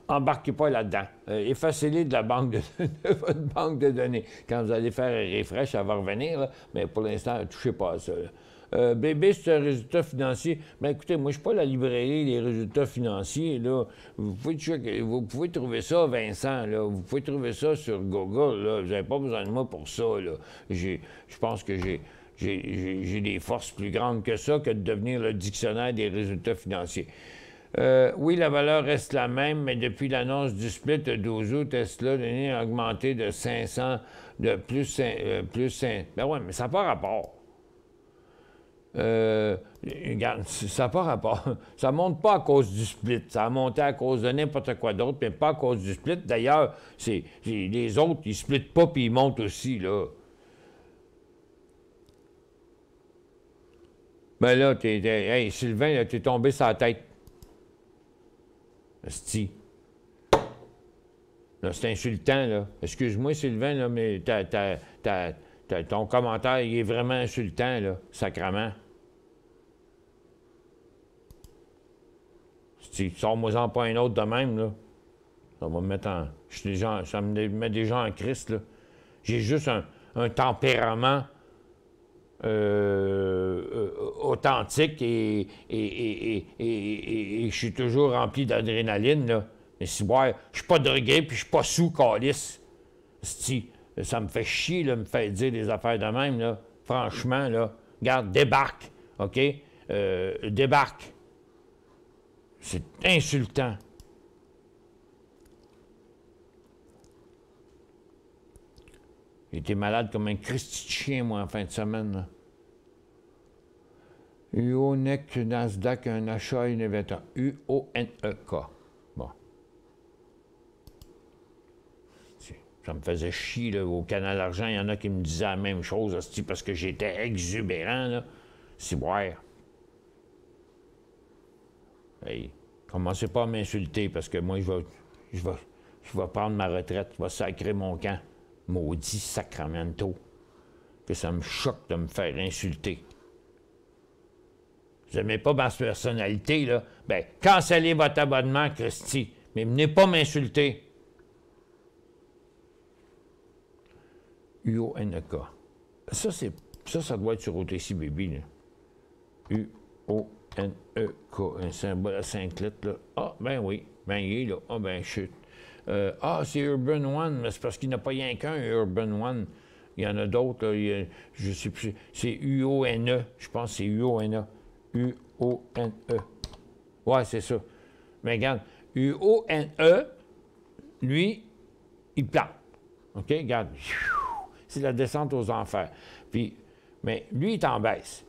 Embarquez pas là-dedans. Effacez-les de la banque de votre banque de données. Quand vous allez faire un refresh, ça va revenir, là. Mais pour l'instant, touchez pas à ça, là. Bébé, c'est un résultat financier. Ben écoutez, moi, je suis pas la librairie des résultats financiers, là. Vous pouvez trouver ça, Vincent, là. Vous pouvez trouver ça sur Google, là. Vous n'avez pas besoin de moi pour ça, là. Je pense que j'ai des forces plus grandes que ça, que de devenir le dictionnaire des résultats financiers. Oui, la valeur reste la même, mais depuis l'annonce du split le 12 août, Tesla a augmenté de 500, de plus 5. Ben oui, mais ça n'a pas rapport. Regarde, ça n'a pas rapport. Ça ne monte pas à cause du split. Ça a monté à cause de n'importe quoi d'autre, mais pas à cause du split. D'ailleurs, les autres, ils ne splittent pas puis ils montent aussi, là. Ben là, hey, Sylvain, t'es tombé sur la tête. Asti. Là, c'est insultant, là. Excuse-moi, Sylvain, là, mais ton commentaire, il est vraiment insultant, là, sacrement. Asti, sors-moi-en pas un autre de même, là. Ça va me mettre en... ça me met déjà en Christ, là. J'ai juste un tempérament... authentique et je suis toujours rempli d'adrénaline, là. Mais si, ouais, je suis pas drogué puis je suis pas sous calice. Ça me fait chier, là, me faire dire des affaires de même, là. Franchement, là. Regarde, débarque, OK? Débarque. C'est insultant. J'ai été malade comme un Christi de chien, moi, en fin de semaine, là. UONEC, Nasdaq, un achat, une événement. UONEK. Bon. Ça me faisait chier, là. Au Canal Argent, il y en a qui me disaient la même chose, parce que j'étais exubérant, là. C'est boire. Hey, commencez pas à m'insulter, parce que moi, je vais prendre ma retraite. Je vais sacrer mon camp. Maudit Sacramento. Que ça me choque de me faire insulter. Vous n'aimez pas ma personnalité, là? Ben, cancellez votre abonnement, Christy. Mais venez pas m'insulter. UONEK. Ça doit être sur OTC Baby, là. UONEK. Un symbole à 5 lettres, là. Ah, ben oui. Ben, il est là. Ah, ben, chut. C'est Urban One, mais c'est parce qu'il n'y en a pas rien qu'un, Urban One. Il y en a d'autres, là. Je sais plus. C'est UONE. Je pense que c'est UONE. UONE. Ouais, c'est ça. Mais regarde, UONE, lui, il plante. OK? Regarde. C'est la descente aux enfers. Puis, mais lui, il est en baisse.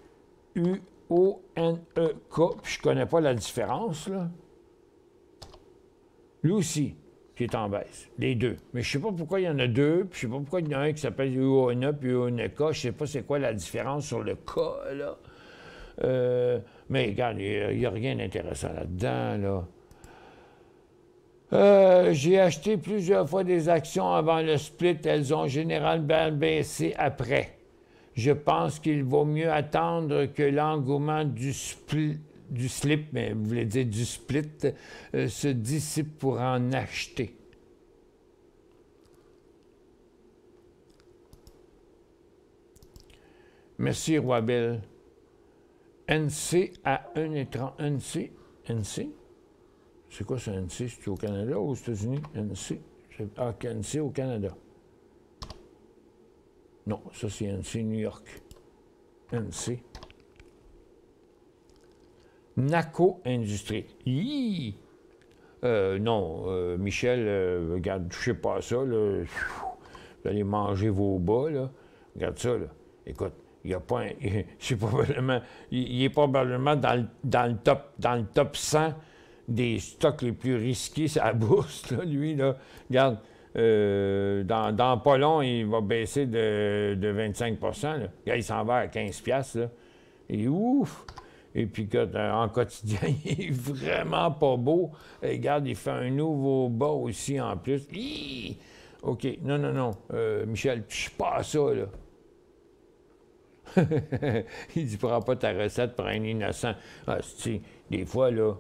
UONEK, puis je connais pas la différence, là. Lui aussi, qui est en baisse. Les deux. Mais je sais pas pourquoi il y en a deux, puis je sais pas pourquoi il y en a un qui s'appelle UONE puis UONEK. Je sais pas c'est quoi la différence sur le K, là. Mais regarde, il n'y a rien d'intéressant là-dedans, là. J'ai acheté plusieurs fois des actions avant le split. Elles ont généralement baissé après. Je pense qu'il vaut mieux attendre que l'engouement du slip, mais vous voulez dire du split, se dissipe pour en acheter. Merci, Roi Bill. NC à 1,30. NC? NC? C'est quoi ça, NC? C'est au Canada ou aux États-Unis? NC? Ah, NC au Canada. Non, ça c'est NC New York. NC. NACCO Industrie. Non, Michel, regarde, touchez pas à ça, là. Vous allez manger vos bas, là. Regarde ça, là. Écoute, il n'y a pas un... C'est probablement... Il est probablement dans le top 100 des stocks les plus risqués sur la bourse, là, lui, là. Regarde, dans pas long, il va baisser de 25 là. Regarde, il s'en va à 15 $, là. Et ouf! Et puis, en quotidien, il est vraiment pas beau. Et regarde, il fait un nouveau bas aussi en plus. OK, non. Michel, touche pas à ça, là. Il dit, prends pas ta recette pour un innocent. Ah, des fois, là...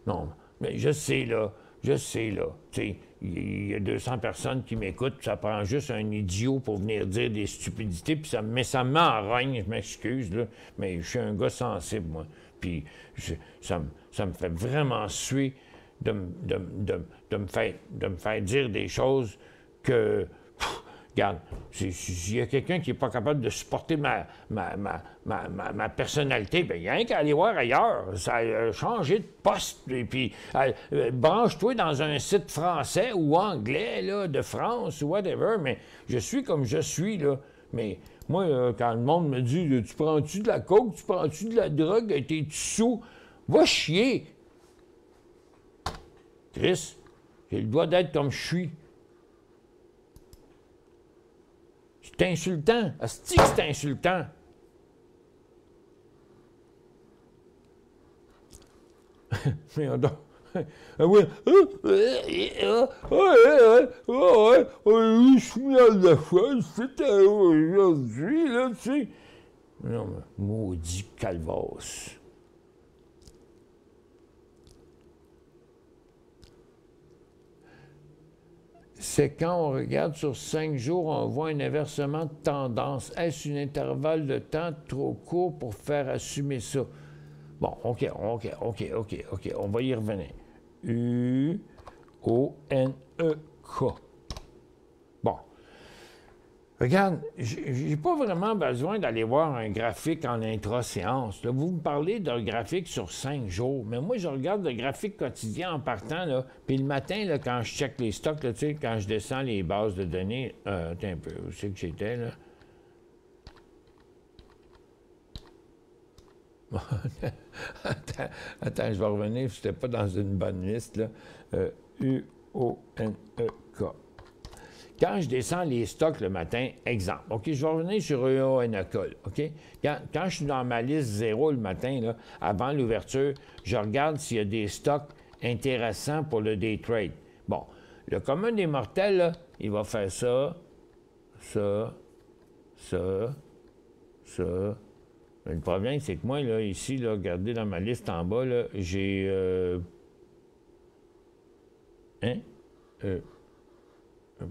Non, mais je sais, là. Tu sais, il y a 200 personnes qui m'écoutent, ça prend juste un idiot pour venir dire des stupidités, puis ça me met en rogne, je m'excuse, là, mais je suis un gars sensible, moi. Puis ça me fait vraiment suer de me faire dire des choses que... Regarde, s'il y a quelqu'un qui n'est pas capable de supporter ma personnalité, bien, il y a rien qu'à aller voir ailleurs. Ça a changé de poste. Et puis, branche-toi dans un site français ou anglais, là, de France ou whatever, mais je suis comme je suis, là. Mais moi, quand le monde me dit « Tu prends-tu de la coke? Tu prends-tu de la drogue? T'es-tu sous? » Va chier! Chris, j'ai le droit d'être comme je suis. C'est insultant. Asti que c'est insultant. Mais on doit... Oui, je suis dans la chose, c'était aujourd'hui, là, tu sais. Non, mais maudit calvasse. C'est quand on regarde sur 5 jours, on voit un inversement de tendance. Est-ce un intervalle de temps trop court pour faire assumer ça? Bon, OK. On va y revenir. U-O-N-E-K. Bon. Regarde, j'ai pas vraiment besoin d'aller voir un graphique en intra-séance. Là, vous me parlez d'un graphique sur 5 jours, mais moi, je regarde le graphique quotidien en partant, là, puis le matin, là, quand je check les stocks, là, tu sais, quand je descends les bases de données, attends un peu, où c'est que j'étais, là? Attends, je vais revenir, je n'étais pas dans une bonne liste, là. U-O-N-E-K. Quand je descends les stocks le matin, exemple, OK, je vais revenir sur U-O-N-E-K, OK? Quand je suis dans ma liste 0 le matin, là, avant l'ouverture, je regarde s'il y a des stocks intéressants pour le day trade. Bon, le commun des mortels, là, il va faire ça. Mais le problème, c'est que moi, là, ici, là, regardez dans ma liste en bas, là, j'ai...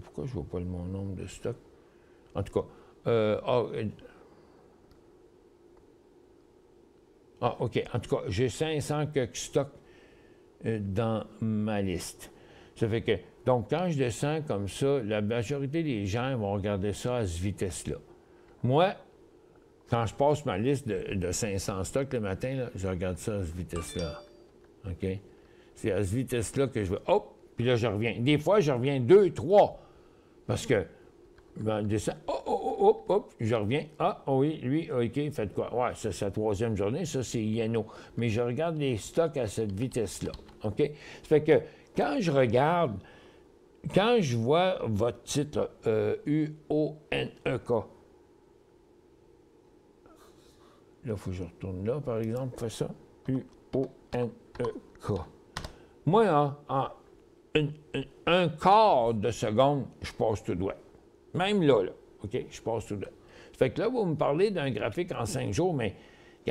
pourquoi je ne vois pas mon nombre de stocks? En tout cas, OK. En tout cas, j'ai 500 quelques stocks dans ma liste. Ça fait que, donc, quand je descends comme ça, la majorité des gens vont regarder ça à cette vitesse-là. Moi, quand je passe ma liste de 500 stocks le matin, là, je regarde ça à cette vitesse-là. OK? C'est à cette vitesse-là que je vais... Hop! Puis là, je reviens. Des fois, je reviens 2, 3. Parce que, je descends, hop, je reviens. Ah, oui, lui, OK, faites quoi? Ouais, ça, c'est la 3e journée, ça, c'est Yano. Mais je regarde les stocks à cette vitesse-là. OK? Ça fait que, quand je regarde, quand je vois votre titre, U-O-N-E-K, là, il faut que je retourne là, par exemple, fais ça. U-O-N-E-K. Moi, en un quart de seconde, je passe tout droit. Même là, OK, je passe tout droit. Ça fait que là, vous me parlez d'un graphique en 5 jours, mais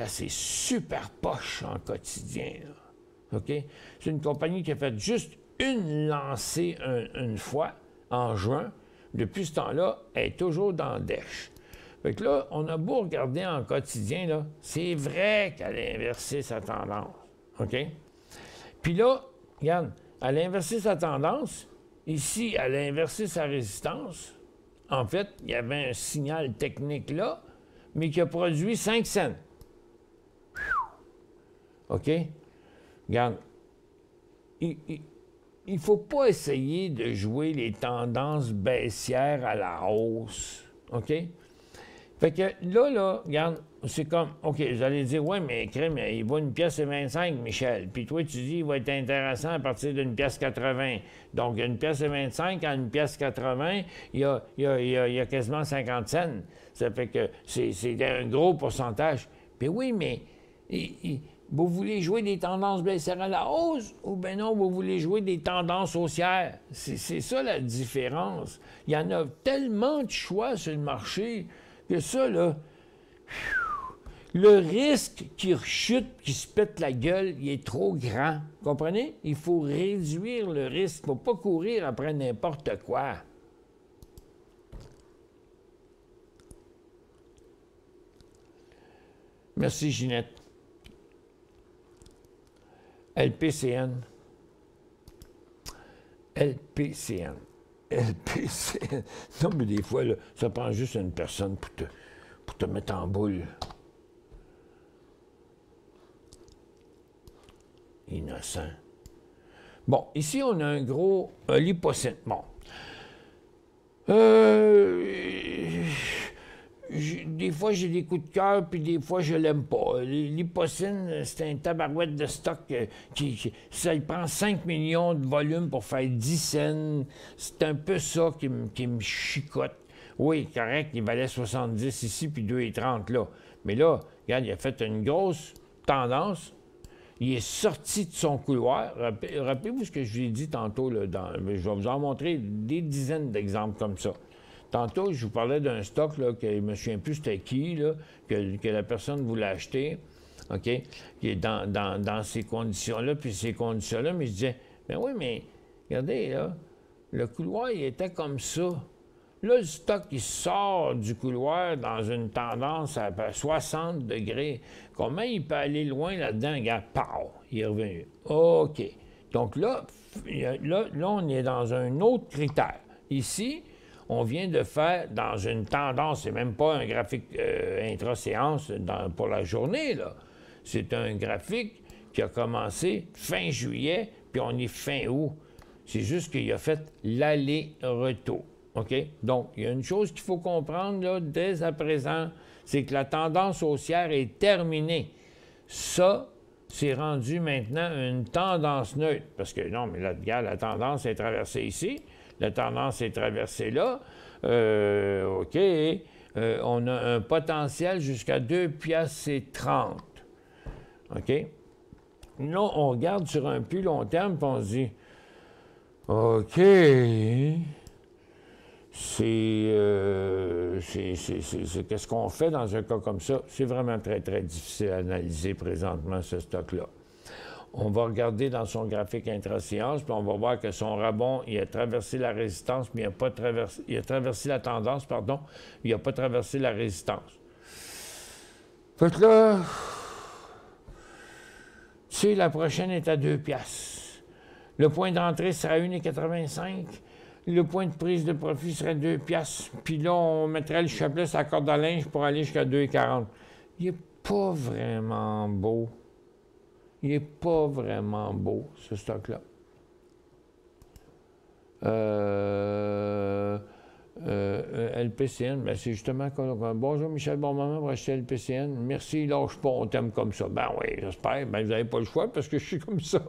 c'est super poche en quotidien, là. OK? C'est une compagnie qui a fait juste une lancée une fois, en juin. Depuis ce temps-là, elle est toujours dans le dèche. Fait que là, on a beau regarder en quotidien, là, c'est vrai qu'elle a inversé sa tendance. OK? Puis là, regarde, elle a inversé sa tendance. Ici, elle a inversé sa résistance. En fait, il y avait un signal technique là, mais qui a produit 5 cents. OK? Regarde, il ne faut pas essayer de jouer les tendances baissières à la hausse. OK? Fait que là, regarde, c'est comme, OK, vous allez dire, ouais, mais crème, il vaut 1,25 $, Michel. Puis toi, tu dis, il va être intéressant à partir d'une pièce 80. Donc, 1,25 $ à 1,80 $, il y a quasiment 50 cents. Ça fait que c'est un gros pourcentage. Puis oui, mais vous voulez jouer des tendances baissières à la hausse ou bien non, vous voulez jouer des tendances haussières? C'est ça la différence. Il y en a tellement de choix sur le marché que ça, là, le risque qu'il rechute, qu'il se pète la gueule, il est trop grand. Vous comprenez? Il faut réduire le risque. Il ne faut pas courir après n'importe quoi. Merci, Ginette. LPCN. LPCN. LPCN. Non, mais des fois, là, ça prend juste une personne pour te mettre en boule. Innocent. Bon, ici, on a un gros lipocine. Bon. Des fois, j'ai des coups de cœur, puis des fois, je l'aime pas. L'hypocine, c'est un tabarouette de stock ça il prend 5 millions de volume pour faire 10 cents. C'est un peu ça qui me chicote. Oui, correct, il valait 70 ici, puis 2,30 là. Mais là, regarde, il a fait une grosse tendance. Il est sorti de son couloir. Rappelez-vous ce que je vous ai dit tantôt. Là, je vais vous en montrer des dizaines d'exemples comme ça. Tantôt, je vous parlais d'un stock là, que je ne me souviens plus c'était qui, là, que la personne voulait acheter, OK, qui est dans ces conditions-là, puis ces conditions-là, mais je disais, ben oui, mais regardez, là, le couloir, il était comme ça. Là, le stock, il sort du couloir dans une tendance à 60 degrés. Comment il peut aller loin là-dedans? Regarde, pow, il est revenu. OK. Donc là, on est dans un autre critère. Ici, on vient de faire dans une tendance, c'est même pas un graphique intra-séance pour la journée, là. C'est un graphique qui a commencé fin juillet, puis on est fin août. C'est juste qu'il a fait l'aller-retour. OK? Donc, il y a une chose qu'il faut comprendre là, dès à présent, c'est que la tendance haussière est terminée. Ça, c'est rendu maintenant une tendance neutre. Parce que non, mais là, regarde, la tendance est traversée ici. La tendance est traversée là. OK. On a un potentiel jusqu'à 2,30 $. OK? Là, on regarde sur un plus long terme, puis on se dit, OK, qu'est-ce qu'on fait dans un cas comme ça? C'est vraiment très, très difficile à analyser présentement, ce stock-là. On va regarder dans son graphique intra-séance, puis on va voir que son rebond, il a traversé la résistance, mais il a traversé la tendance, pardon, il n'a pas traversé la résistance. Fait que là, tu sais, la prochaine est à 2 $. Le point d'entrée sera 1,85 $. Le point de prise de profit serait 2 $. Puis là, on mettrait le chapelet sur la corde à linge pour aller jusqu'à 2,40 $. Il n'est pas vraiment beau. Il n'est pas vraiment beau, ce stock-là. LPCN, ben c'est justement comme bonjour Michel, bon moment pour acheter LPCN. Merci, lâche pas, on t'aime comme ça. Ben oui, j'espère. Ben vous n'avez pas le choix parce que je suis comme ça.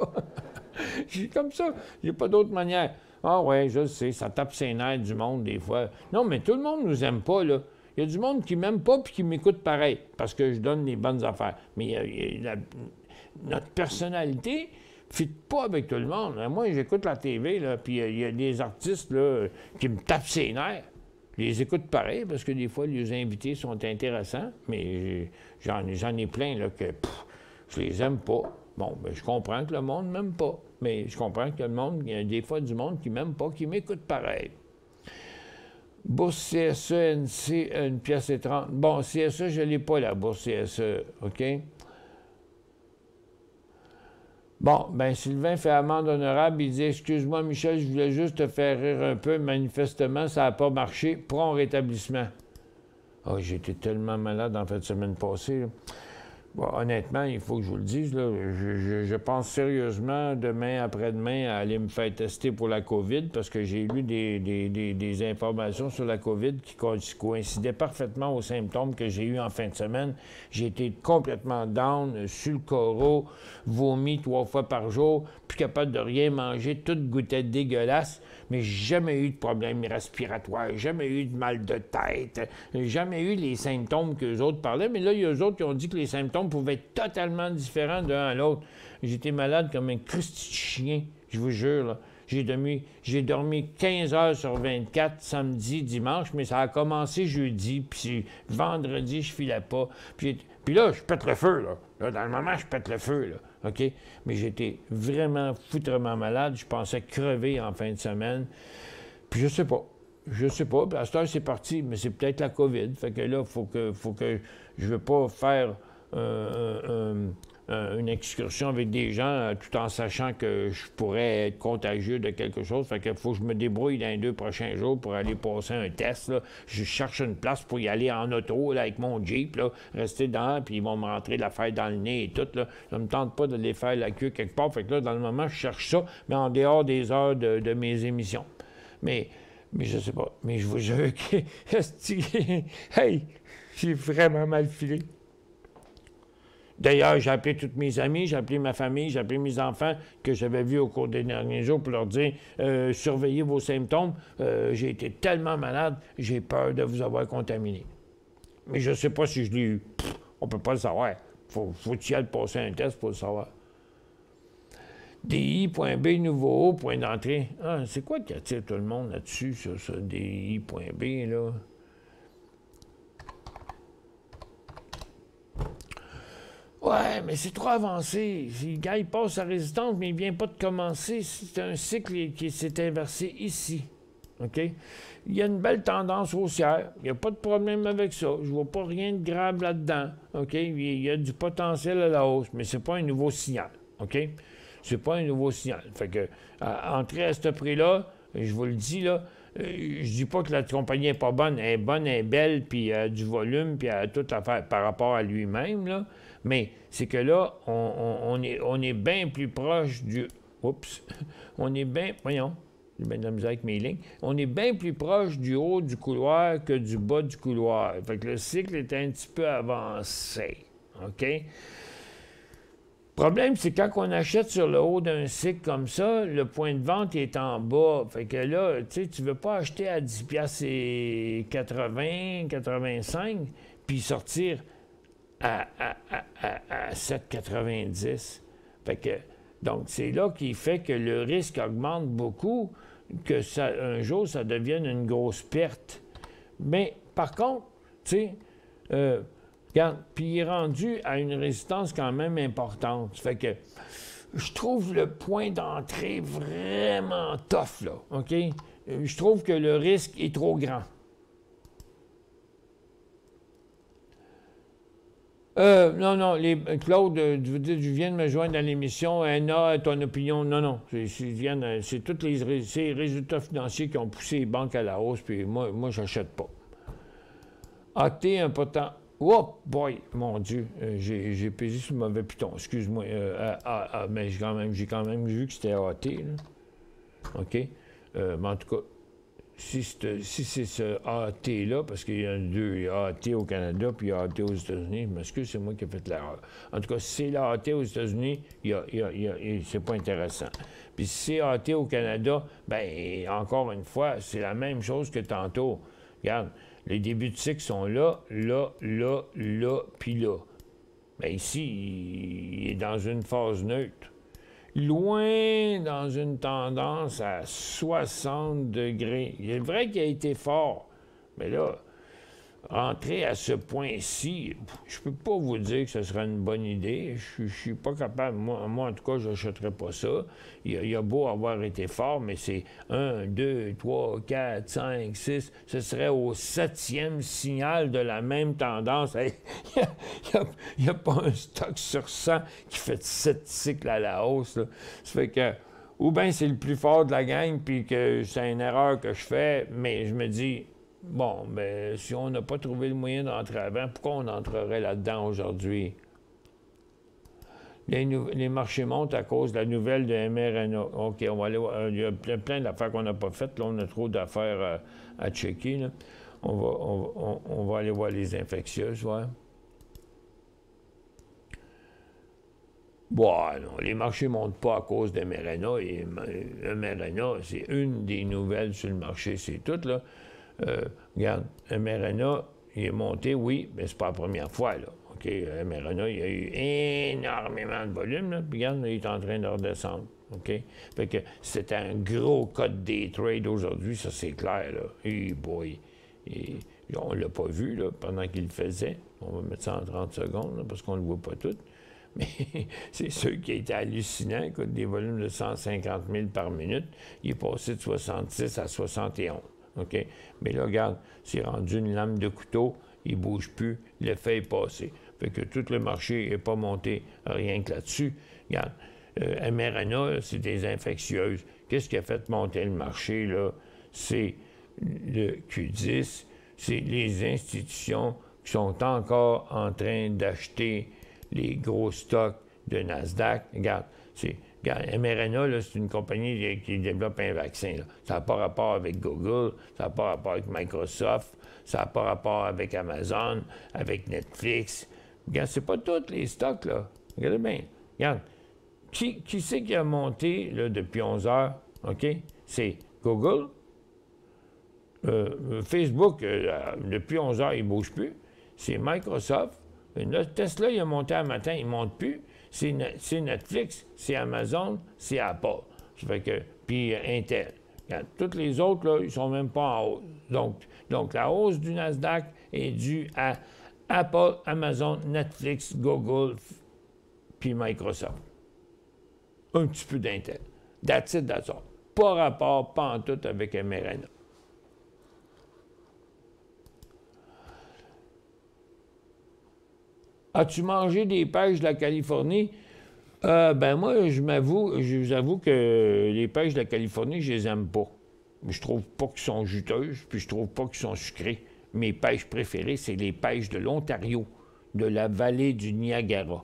Je suis comme ça. J'ai pas d'autre manière. Ah oui, je sais, ça tape ses nerfs du monde des fois. Non, mais tout le monde nous aime pas, là. Il y a du monde qui m'aime pas puis qui m'écoute pareil parce que je donne les bonnes affaires. Mais notre personnalité ne fit pas avec tout le monde. Moi, j'écoute la TV, là, puis il y a des artistes là, qui me tapent ses nerfs. Je les écoute pareil parce que des fois, les invités sont intéressants, mais j'en ai plein là, que je les aime pas. Bon, ben, je comprends que le monde ne m'aime pas, mais je comprends que il y a des fois du monde qui ne m'aime pas, qui m'écoute pareil. Bourse CSE, NC, 1 pièce et 30. Bon, CSE, je ne l'ai pas, la bourse CSE, OK? Bon, ben Sylvain fait amende honorable. Il dit « Excuse-moi, Michel, je voulais juste te faire rire un peu. Manifestement, ça n'a pas marché. Prompt rétablissement. » Oh, j'ai été tellement malade en fin de semaine passée, là. Bon, honnêtement, il faut que je vous le dise, là, je pense sérieusement, demain, après-demain, à aller me faire tester pour la COVID, parce que j'ai lu des informations sur la COVID qui coïncidaient parfaitement aux symptômes que j'ai eus en fin de semaine. J'ai été complètement down, sur le coraux, vomi 3 fois par jour, plus capable de rien manger, tout goûtait dégueulasse, mais jamais eu de problème respiratoire, jamais eu de mal de tête, jamais eu les symptômes qu'eux autres parlaient, mais là, il y a eux autres qui ont dit que les symptômes pouvaient être totalement différents d'un à l'autre. J'étais malade comme un Christi de chien, je vous jure, là. J'ai dormi 15 heures sur 24, samedi, dimanche, mais ça a commencé jeudi, puis vendredi, je filais pas. Puis là, je pète le feu, là. Là, dans le moment, je pète le feu, là. OK? Mais j'étais vraiment foutrement malade. Je pensais crever en fin de semaine. Puis je sais pas. Je sais pas. Puis à cette heure, c'est parti, mais c'est peut-être la COVID. Fait que là, faut que je veux pas faire une excursion avec des gens tout en sachant que je pourrais être contagieux de quelque chose. Fait qu'il faut que je me débrouille dans les 2 prochains jours pour aller passer un test, là. Je cherche une place pour y aller en auto, là, avec mon Jeep, là, rester dedans, puis ils vont me rentrer l'affaire dans le nez et tout, là. Ça me tente pas d'aller faire la queue quelque part. Fait que là, dans le moment, je cherche ça, mais en dehors des heures de mes émissions. Mais je sais pas. Mais je vous jure que... Hey! J'ai vraiment mal filé. D'ailleurs, j'ai appelé tous mes amis, j'ai appelé ma famille, j'ai appelé mes enfants que j'avais vus au cours des derniers jours pour leur dire surveillez vos symptômes. J'ai été tellement malade, j'ai peur de vous avoir contaminé. Mais je ne sais pas si je l'ai eu. On ne peut pas le savoir. Faut-il aller passer un test pour le savoir. DI.B, nouveau haut, point d'entrée. Ah, c'est quoi qui attire tout le monde là-dessus, sur ce DI.B, là? Ouais, mais c'est trop avancé. Le gars, il passe sa résistance, mais il vient pas de commencer. C'est un cycle qui s'est inversé ici. OK? Il y a une belle tendance haussière. Il n'y a pas de problème avec ça. Je vois pas rien de grave là-dedans. OK? Il y a du potentiel à la hausse, mais c'est pas un nouveau signal. OK? C'est pas un nouveau signal. Fait que, entrer à ce prix-là, je vous le dis, là, je dis pas que la compagnie n'est pas bonne. Elle est bonne, elle est belle, puis elle a du volume, puis elle a tout à faire par rapport à lui-même, là. Mais c'est que là, on est bien plus proche du... Oups! On est bien... Voyons, j'ai bien de la misère avec mes lignes. On est bien plus proche du haut du couloir que du bas du couloir. Fait que le cycle est un petit peu avancé. OK? Le problème, c'est quand on achète sur le haut d'un cycle comme ça, le point de vente est en bas. Fait que là, tu sais, tu veux pas acheter à 10,80, 85, puis sortir à 7,90. Fait que, donc, c'est là qui fait que le risque augmente beaucoup, que ça, un jour, ça devienne une grosse perte. Mais, par contre, tu sais, regarde, puis il est rendu à une résistance quand même importante. Fait que je trouve le point d'entrée vraiment tough, là, OK? Je trouve que le risque est trop grand. Non, Claude, tu viens de me joindre à l'émission. Anna, ton opinion? Non. C'est tous ces résultats financiers qui ont poussé les banques à la hausse, puis moi j'achète pas. AT, un potent... Oh boy, mon Dieu, j'ai pesé sur le mauvais piton, excuse-moi. Mais j'ai quand même vu que c'était AT, là. OK? Mais en tout cas, si c'est ce AT-là, parce qu'il y a deux, il y a AT au Canada, puis il y a AT aux États-Unis, je m'excuse, c'est moi qui ai fait l'erreur. En tout cas, si c'est l'AT aux États-Unis, c'est pas intéressant. Puis si c'est AT au Canada, bien, encore une fois, c'est la même chose que tantôt. Regarde, les débuts de cycle sont là, puis là. Bien, ici, il est dans une phase neutre. Loin dans une tendance à 60 degrés. Il est vrai qu'il a été fort, mais là, rentrer à ce point-ci, je peux pas vous dire que ce serait une bonne idée. Je suis pas capable. Moi, en tout cas, je n'achèterais pas ça. Il a beau avoir été fort, mais c'est 1, 2, 3, 4, 5, 6. Ce serait au 7e signal de la même tendance. Il n'y a pas un stock sur 100 qui fait 7 cycles à la hausse, là. Ça fait que, ou bien c'est le plus fort de la gang, puis que c'est une erreur que je fais, mais je me dis, bon, ben, si on n'a pas trouvé le moyen d'entrer avant, pourquoi on entrerait là-dedans aujourd'hui? Les marchés montent à cause de la nouvelle de mRNA. OK, on va aller voir. Il y a plein d'affaires qu'on n'a pas faites. Là, on a trop d'affaires à checker. Là. On va aller voir les infectieuses, ouais. Bon, non, les marchés ne montent pas à cause de mRNA. Et mRNA, c'est une des nouvelles sur le marché, c'est tout, là. Regarde, mRNA, il est monté, oui, mais c'est pas la première fois, là. OK, mRNA, il y a eu énormément de volume, là, puis regarde, là, il est en train de redescendre, OK? Fait que c'est un gros code day trade aujourd'hui, ça, c'est clair, là. Et boy, on l'a pas vu, là, pendant qu'il le faisait. On va mettre ça en 30 secondes, là, parce qu'on le voit pas tout. Mais c'est sûr qui a été hallucinant, écoute, des volumes de 150 000 par minute. Il est passé de 66 à 71. OK? Mais là, regarde, c'est rendu une lame de couteau, il ne bouge plus, l'effet est passé. Fait que tout le marché n'est pas monté rien que là-dessus. Regarde, mRNA, c'est des infectieuses. Qu'est-ce qui a fait monter le marché, là? C'est le Q10, c'est les institutions qui sont encore en train d'acheter les gros stocks de Nasdaq. Regarde, mRNA, c'est une compagnie qui développe un vaccin. Là. Ça n'a pas rapport avec Google, ça n'a pas rapport avec Microsoft, ça n'a pas rapport avec Amazon, avec Netflix. Regarde, c'est pas tous les stocks, là. Regardez bien. Regarde, qui c'est qui a monté là, depuis 11 heures? OK? C'est Google. Facebook, depuis 11 heures, il ne bouge plus. C'est Microsoft. Tesla, il a monté un matin, il ne monte plus. C'est Netflix, c'est Amazon, c'est Apple. Ça fait que, puis Intel. Regarde, toutes les autres, là, ils ne sont même pas en hausse. Donc, la hausse du Nasdaq est due à Apple, Amazon, Netflix, Google, puis Microsoft. Un petit peu d'Intel. That's it, that's all. Pas rapport, pas en tout avec mRNA. As-tu mangé des pêches de la Californie? Ben moi, je vous avoue que les pêches de la Californie, je les aime pas. Je trouve pas qu'elles sont juteuses, puis je trouve pas qu'elles sont sucrées. Mes pêches préférées, c'est les pêches de l'Ontario, de la vallée du Niagara.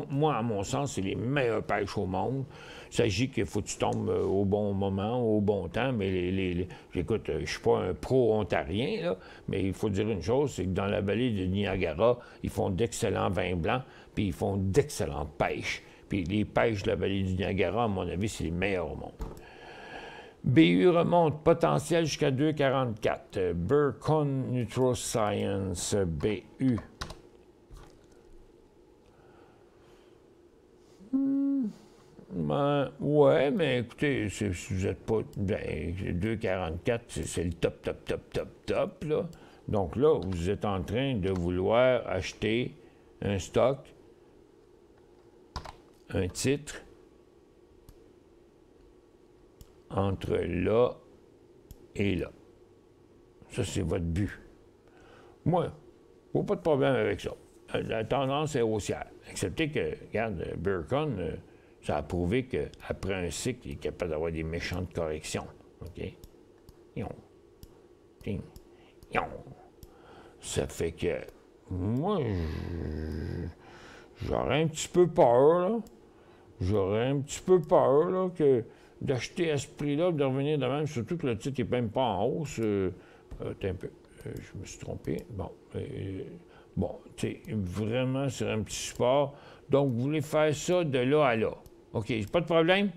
Moi, à mon sens, c'est les meilleures pêches au monde. Il s'agit qu'il faut que tu tombes au bon moment, au bon temps. Mais écoute, je ne suis pas un pro-ontarien, là, mais il faut dire une chose, c'est que dans la vallée du Niagara, ils font d'excellents vins blancs, puis ils font d'excellentes pêches. Puis les pêches de la vallée du Niagara, à mon avis, c'est les meilleures au monde. BU remonte, potentiel jusqu'à 2,44. Burcon NutraScience, BU. Ben, ouais, mais écoutez, si vous n'êtes pas... Ben, 2,44, c'est le top, là. Donc là, vous êtes en train de vouloir acheter un stock, un titre, entre là et là. Ça, c'est votre but. Moi, il n'y a pas de problème avec ça. La tendance est haussière. Excepté que, regarde, Burcon, ça a prouvé qu'après un cycle, il est capable d'avoir des méchantes corrections. OK? Ça fait que, moi, j'aurais un petit peu peur, là. J'aurais un petit peu peur, là, que d'acheter à ce prix-là, de revenir de même, surtout que le titre n'est même pas en hausse. Attends un peu. Je me suis trompé. Bon, tu sais, vraiment, c'est un petit support. Donc, vous voulez faire ça de là à là. OK, pas de problème,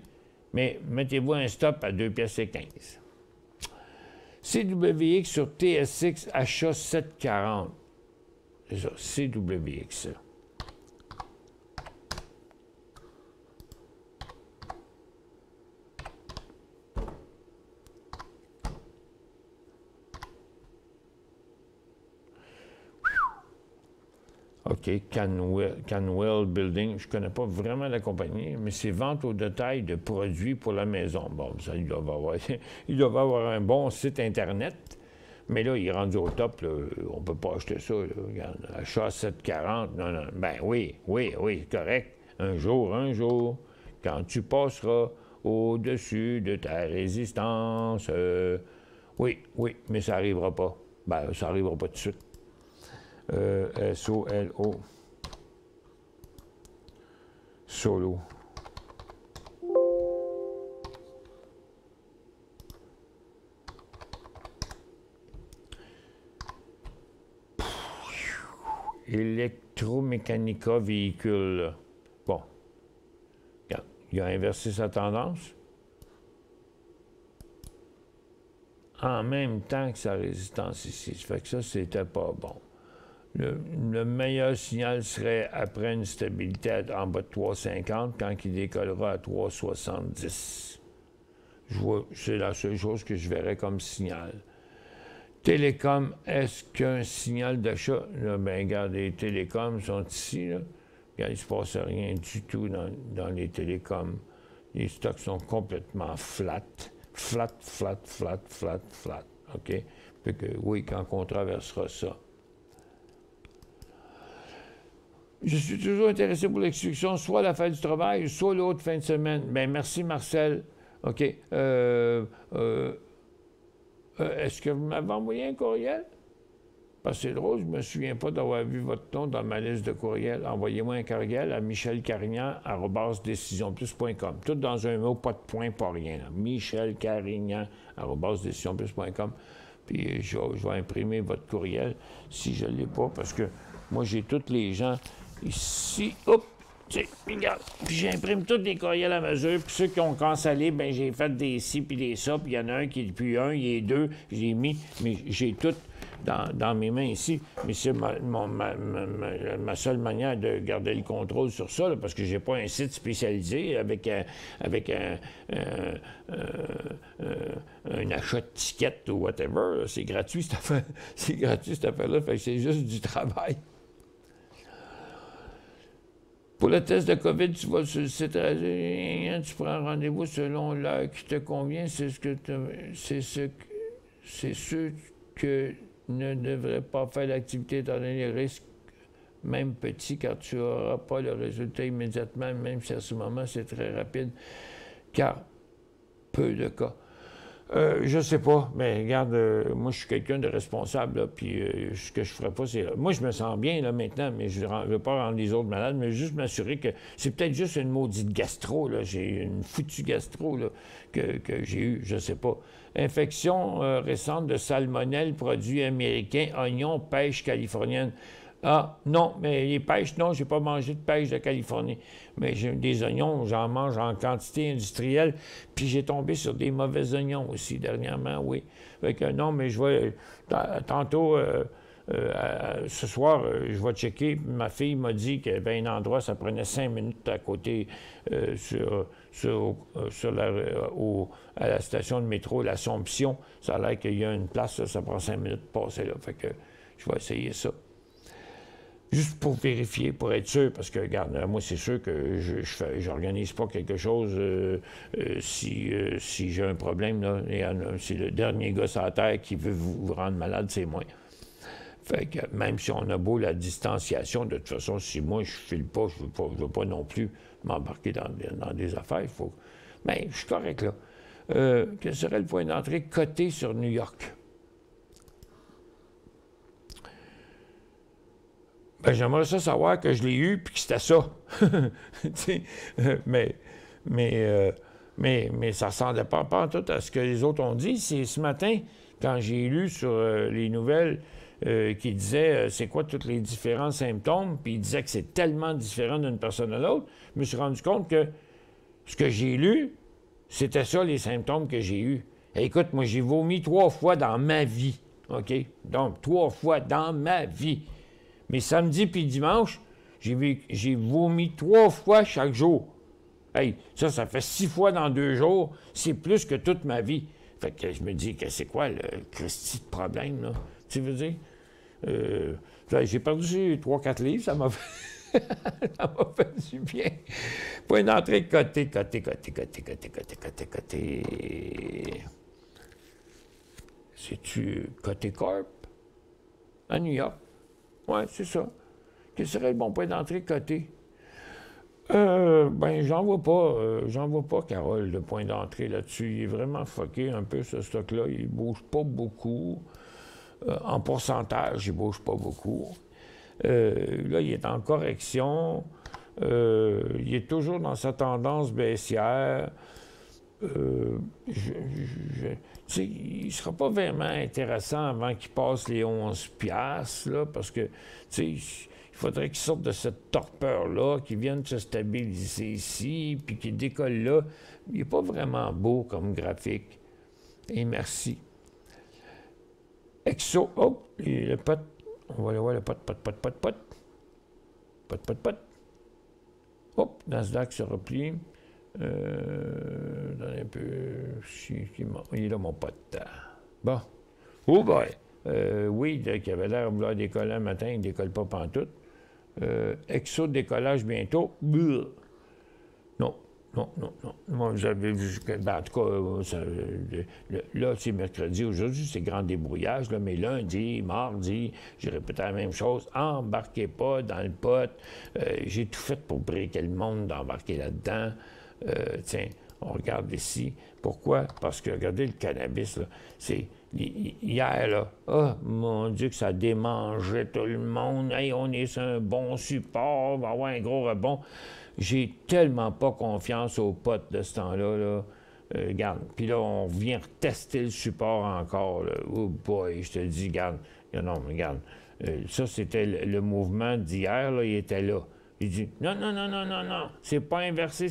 mais mettez-vous un stop à 2,15 $. CWX sur TSX, achat 7,40. C'est ça, CWX. OK, Canwell Building. Je ne connais pas vraiment la compagnie, mais c'est vente au détail de produits pour la maison. Bon, ça, ils doivent avoir un bon site Internet, mais là, il est rendu au top. Là. On ne peut pas acheter ça. Là. Regarde, achat 7,40. Non, non. Ben oui, correct. Un jour, quand tu passeras au-dessus de ta résistance. Oui, mais ça n'arrivera pas. Ben, ça n'arrivera pas tout de suite. S-O-L-O. Solo. Electromechanica véhicule. Bon. Regarde, il a inversé sa tendance. En même temps que sa résistance ici. Ça fait que ça, c'était pas bon. Le meilleur signal serait après une stabilité en bas de 3,50 quand il décollera à 3,70. C'est la seule chose que je verrais comme signal. Télécom, est-ce qu'un signal d'achat? Bien, regarde, les télécoms sont ici. Là. Regarde, il ne se passe rien du tout dans les télécoms. Les stocks sont complètement flat. Flat. OK? Puis que, oui, quand on traversera ça. Je suis toujours intéressé pour l'exécution, soit la fin du travail, soit l'autre fin de semaine. Bien, merci, Marcel. OK. Est-ce que vous m'avez envoyé un courriel? Parce que c'est drôle, je ne me souviens pas d'avoir vu votre nom dans ma liste de courriels. Envoyez-moi un courriel à michelcarignan@decisionplus.com. Tout dans un mot, pas de point, pas rien. michelcarignan@decisionplus.com. Puis je vais imprimer votre courriel si je ne l'ai pas, parce que moi, j'ai tous les gens ici. Hop! Regarde. Puis j'imprime tous les courriels à mesure. Puis ceux qui ont cancellé, bien, j'ai fait des ci puis des ça. Puis il y en a un qui est depuis un, il est deux. J'ai mis, mais j'ai tout dans mes mains ici. Mais c'est ma seule manière de garder le contrôle sur ça, là, parce que j'ai pas un site spécialisé avec un achat de tickets ou whatever. C'est gratuit, cette affaire. C'est gratuit, cette affaire-là. Fait que c'est juste du travail. Pour le test de COVID, tu vas sur le site, tu prends rendez-vous selon l'heure qui te convient. C'est ceux que ne devraient pas faire l'activité étant donné les risques, même petits, car tu n'auras pas le résultat immédiatement, même si à ce moment c'est très rapide, car peu de cas. Je sais pas, mais regarde, moi je suis quelqu'un de responsable, là, puis ce que je ferais pas, c'est... Moi je me sens bien là maintenant, mais je ne veux pas rendre les autres malades, mais juste m'assurer que c'est peut-être juste une maudite gastro, là, j'ai une foutue gastro là, que j'ai eue, je sais pas. Infection récente de salmonelle, produits américains, oignons, pêche californienne. Ah, non, mais les pêches, non, j'ai pas mangé de pêche de Californie. Mais j'ai des oignons, j'en mange en quantité industrielle, puis j'ai tombé sur des mauvais oignons aussi dernièrement, oui. Fait que non, mais je vais... Tantôt, ce soir, je vais checker. Ma fille m'a dit qu'il y avait un endroit, ça prenait 5 minutes à côté, à la station de métro, l'Assomption. Ça a l'air qu'il y a une place, ça prend 5 minutes de passer là. Fait que je vais essayer ça. Juste pour vérifier, pour être sûr, parce que, regarde, moi, c'est sûr que je n'organise pas quelque chose si j'ai un problème, là. C'est le dernier gars sur la terre qui veut vous rendre malade, c'est moi. Fait que même si on a beau la distanciation, de toute façon, si moi, je file pas, je veux pas non plus m'embarquer dans des affaires, il faut... Mais je suis correct, là. Quel serait le point d'entrée coté sur New York? Ben, j'aimerais ça savoir que je l'ai eu puis que c'était ça. Mais ça ne ressemblait pas en tout à ce que les autres ont dit. C'est ce matin, quand j'ai lu sur les nouvelles qui disaient c'est quoi tous les différents symptômes, puis ils disaient que c'est tellement différent d'une personne à l'autre, je me suis rendu compte que ce que j'ai lu, c'était ça les symptômes que j'ai eus. Et écoute, moi, j'ai vomi 3 fois dans ma vie. OK? Donc, 3 fois dans ma vie. Mais samedi puis dimanche, j'ai vomi 3 fois chaque jour. Hey, ça fait 6 fois dans 2 jours. C'est plus que toute ma vie. Fait que je me dis que c'est quoi le Christy de problème, là? Tu veux dire? J'ai perdu 3-4 livres, ça m'a fait... ça m'a fait du bien. Point d'entrée, côté. C'est-tu Côté Corp? À New York. Oui, c'est ça. Quel serait le bon point d'entrée côté? Ben, j'en vois pas, Carole, le point d'entrée là-dessus. Il est vraiment fucké un peu, ce stock-là. Il bouge pas beaucoup. En pourcentage, il bouge pas beaucoup. Là, il est en correction. Il est toujours dans sa tendance baissière. Il ne sera pas vraiment intéressant avant qu'il passe les 11 piastres, là, parce que il faudrait qu'il sorte de cette torpeur-là, qu'il vienne se stabiliser ici, puis qu'il décolle là. Il n'est pas vraiment beau comme graphique. Et merci. Exo, oh, le pot. On va aller voir le pot. Pot. Hop, Nasdaq se replie. Un peu. Il est là, mon pote. Bon. Oh boy! Oui, qui avait l'air de vouloir décoller un matin, il ne décolle pas pantoute. Exo de décollage bientôt. Bleu. Non. Moi, j'avais vu. Ben, en tout cas, là, c'est mercredi. Aujourd'hui, c'est grand débrouillage. Là, mais lundi, mardi, j'ai répété la même chose. Embarquez pas dans le pot. J'ai tout fait pour briquer le monde d'embarquer là-dedans. Tiens, on regarde ici. Pourquoi? Parce que, regardez le cannabis, là, c'est... Hier, là, oh, mon Dieu, que ça démangeait tout le monde. Hey, on est sur un bon support, on va avoir un gros rebond. J'ai tellement pas confiance aux potes de ce temps-là, là. Regarde, puis là, on vient retester le support encore, là. Oh boy, je te dis, regarde. Non, regarde. Ça, c'était le mouvement d'hier, là, il était là. Il dit non, c'est pas inversé,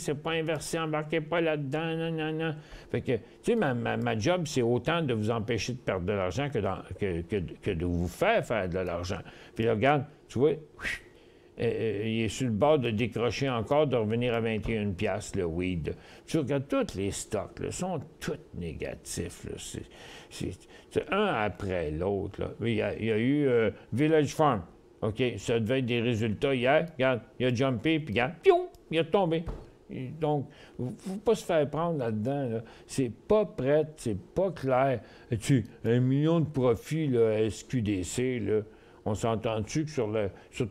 embarquez pas là-dedans, non. Fait que, tu sais, ma job, c'est autant de vous empêcher de perdre de l'argent que de vous faire de l'argent. Puis là, regarde, tu vois, il est sur le bord de décrocher encore, de revenir à 21 $, le weed. Tu regardes, tous les stocks, là, sont tous négatifs, là. C'est un après l'autre, là. Il y a eu Village Farm. OK, ça devait être des résultats hier. Regarde, il a jumpé, puis regarde, piou, il a tombé. Et donc, il ne faut pas se faire prendre là-dedans. Là. C'est pas prêt, c'est pas clair. As-tu 1 million de profits là, à SQDC, là? On s'entend-tu que sur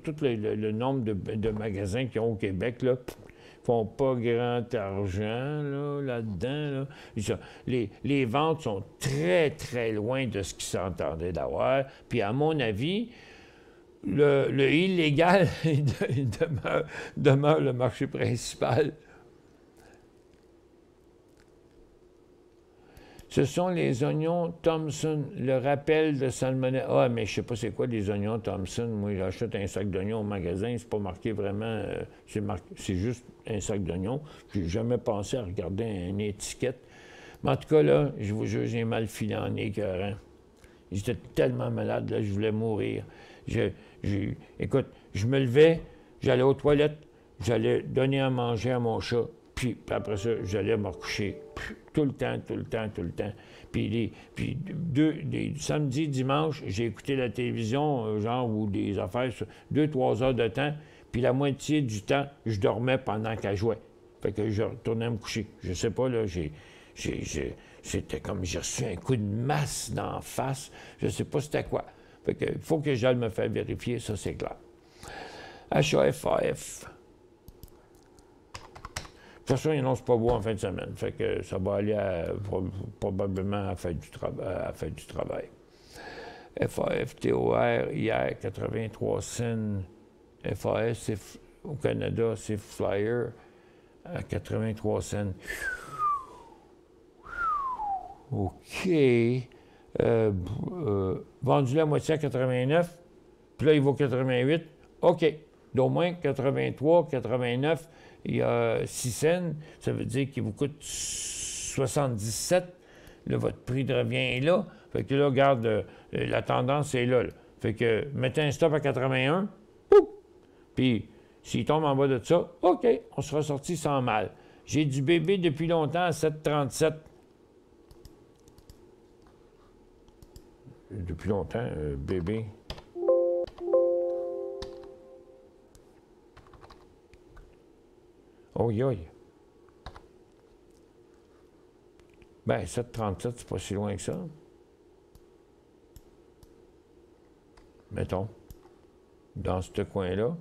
tout le nombre de magasins qu'ils ont au Québec, là, ils font pas grand argent là-dedans. Là. Les ventes sont très, très loin de ce qu'ils s'entendaient d'avoir. Puis, à mon avis, le illégal demeure le marché principal. Ce sont les oignons Thompson, le rappel de salmonelle. Ah, mais je ne sais pas c'est quoi les oignons Thompson. Moi, j'achète un sac d'oignons au magasin, c'est pas marqué vraiment... c'est juste un sac d'oignons. Je n'ai jamais pensé à regarder une étiquette. Mais en tout cas, là, je vous jure, j'ai mal filé en écœurant. J'étais tellement malade, là, je voulais mourir. Écoute, je me levais, j'allais aux toilettes, j'allais donner à manger à mon chat, puis après ça, j'allais me recoucher. Tout le temps. Puis samedi, dimanche, j'ai écouté la télévision, genre, ou des affaires, 2-3 heures de temps, puis la moitié du temps, je dormais pendant qu'elle jouait. Fait que je retournais me coucher. Je sais pas, là, c'était comme j'ai reçu un coup de masse d'en face. Je sais pas c'était quoi. Fait que faut que j'aille me faire vérifier, ça c'est clair. HAFAF. De toute façon, il n'annonce pas beau en fin de semaine. Fait que ça va aller probablement à faire du travail. FAF, TOR, hier, 83 cents. FAS, au Canada, c'est Flyer à 83 cents. OK. Vendu la moitié à 89, puis là, il vaut 88. OK. D'au moins 83, 89, il y a 6 cents. Ça veut dire qu'il vous coûte 77. Là, votre prix de revient est là. Fait que là, regarde, la tendance est là. Fait que mettez un stop à 81. Puis, s'il tombe en bas de ça, OK, on sera sorti sans mal. J'ai du bébé depuis longtemps à 7,37. Depuis longtemps, bébé. Oui, oui. Ben, 7,37, c'est pas si loin que ça. Mettons, dans ce coin-là.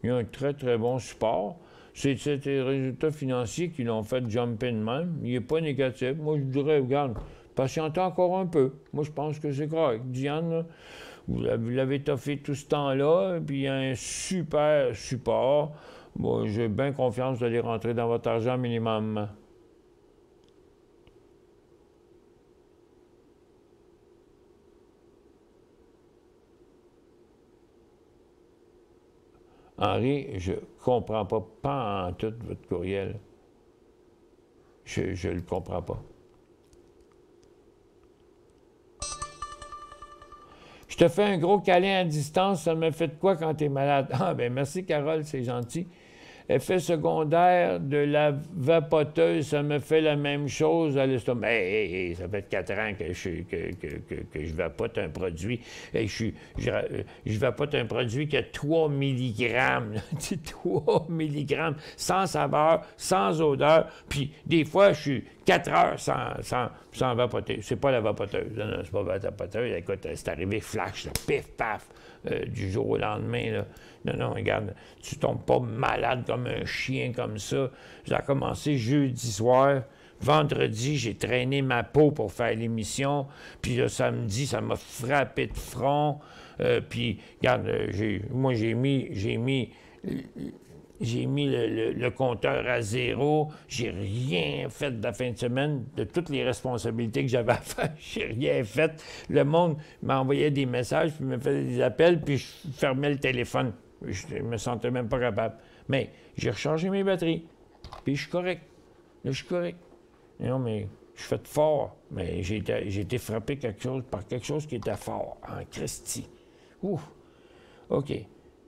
Il y a un très, très bon support. C'est les résultats financiers qui l'ont fait jumper de même. Il n'est pas négatif. Moi, je dirais, regarde, patientez encore un peu. Moi, je pense que c'est correct. Diane, là, vous l'avez toffé tout ce temps-là, puis il y a un super support. Moi, j'ai bien confiance d'aller rentrer dans votre argent minimum. Henri, je comprends pas en tout votre courriel. Je le comprends pas. Je te fais un gros câlin à distance, ça me fait de quoi quand t'es malade? Ah, ben merci, Carole, c'est gentil. Effet secondaire de la vapoteuse, ça me fait la même chose à l'estomac. Hey, ça fait 4 ans que je vapote un produit. Hey, je vapote un produit qui a 3 mg. 3 mg, sans saveur, sans odeur. Puis des fois, je suis 4 heures sans vapoter. C'est pas la vapoteuse. Non, c'est pas la vapoteuse. Écoute, c'est arrivé flash, là, pif, paf, du jour au lendemain, là. Non, regarde, tu tombes pas malade comme un chien comme ça. Ça a commencé jeudi soir. Vendredi, j'ai traîné ma peau pour faire l'émission. Puis le samedi, ça m'a frappé de front. Puis, regarde, j'ai mis le compteur à 0. J'ai rien fait de la fin de semaine. De toutes les responsabilités que j'avais à faire, j'ai rien fait. Le monde m'envoyait des messages, puis me faisait des appels, puis je fermais le téléphone. Je me sentais même pas capable. Mais j'ai rechargé mes batteries. Puis je suis correct. Là, je suis correct. Non, mais je fais de fort. Mais j'ai été frappé par quelque chose qui était fort. En Christie. Ouf. OK.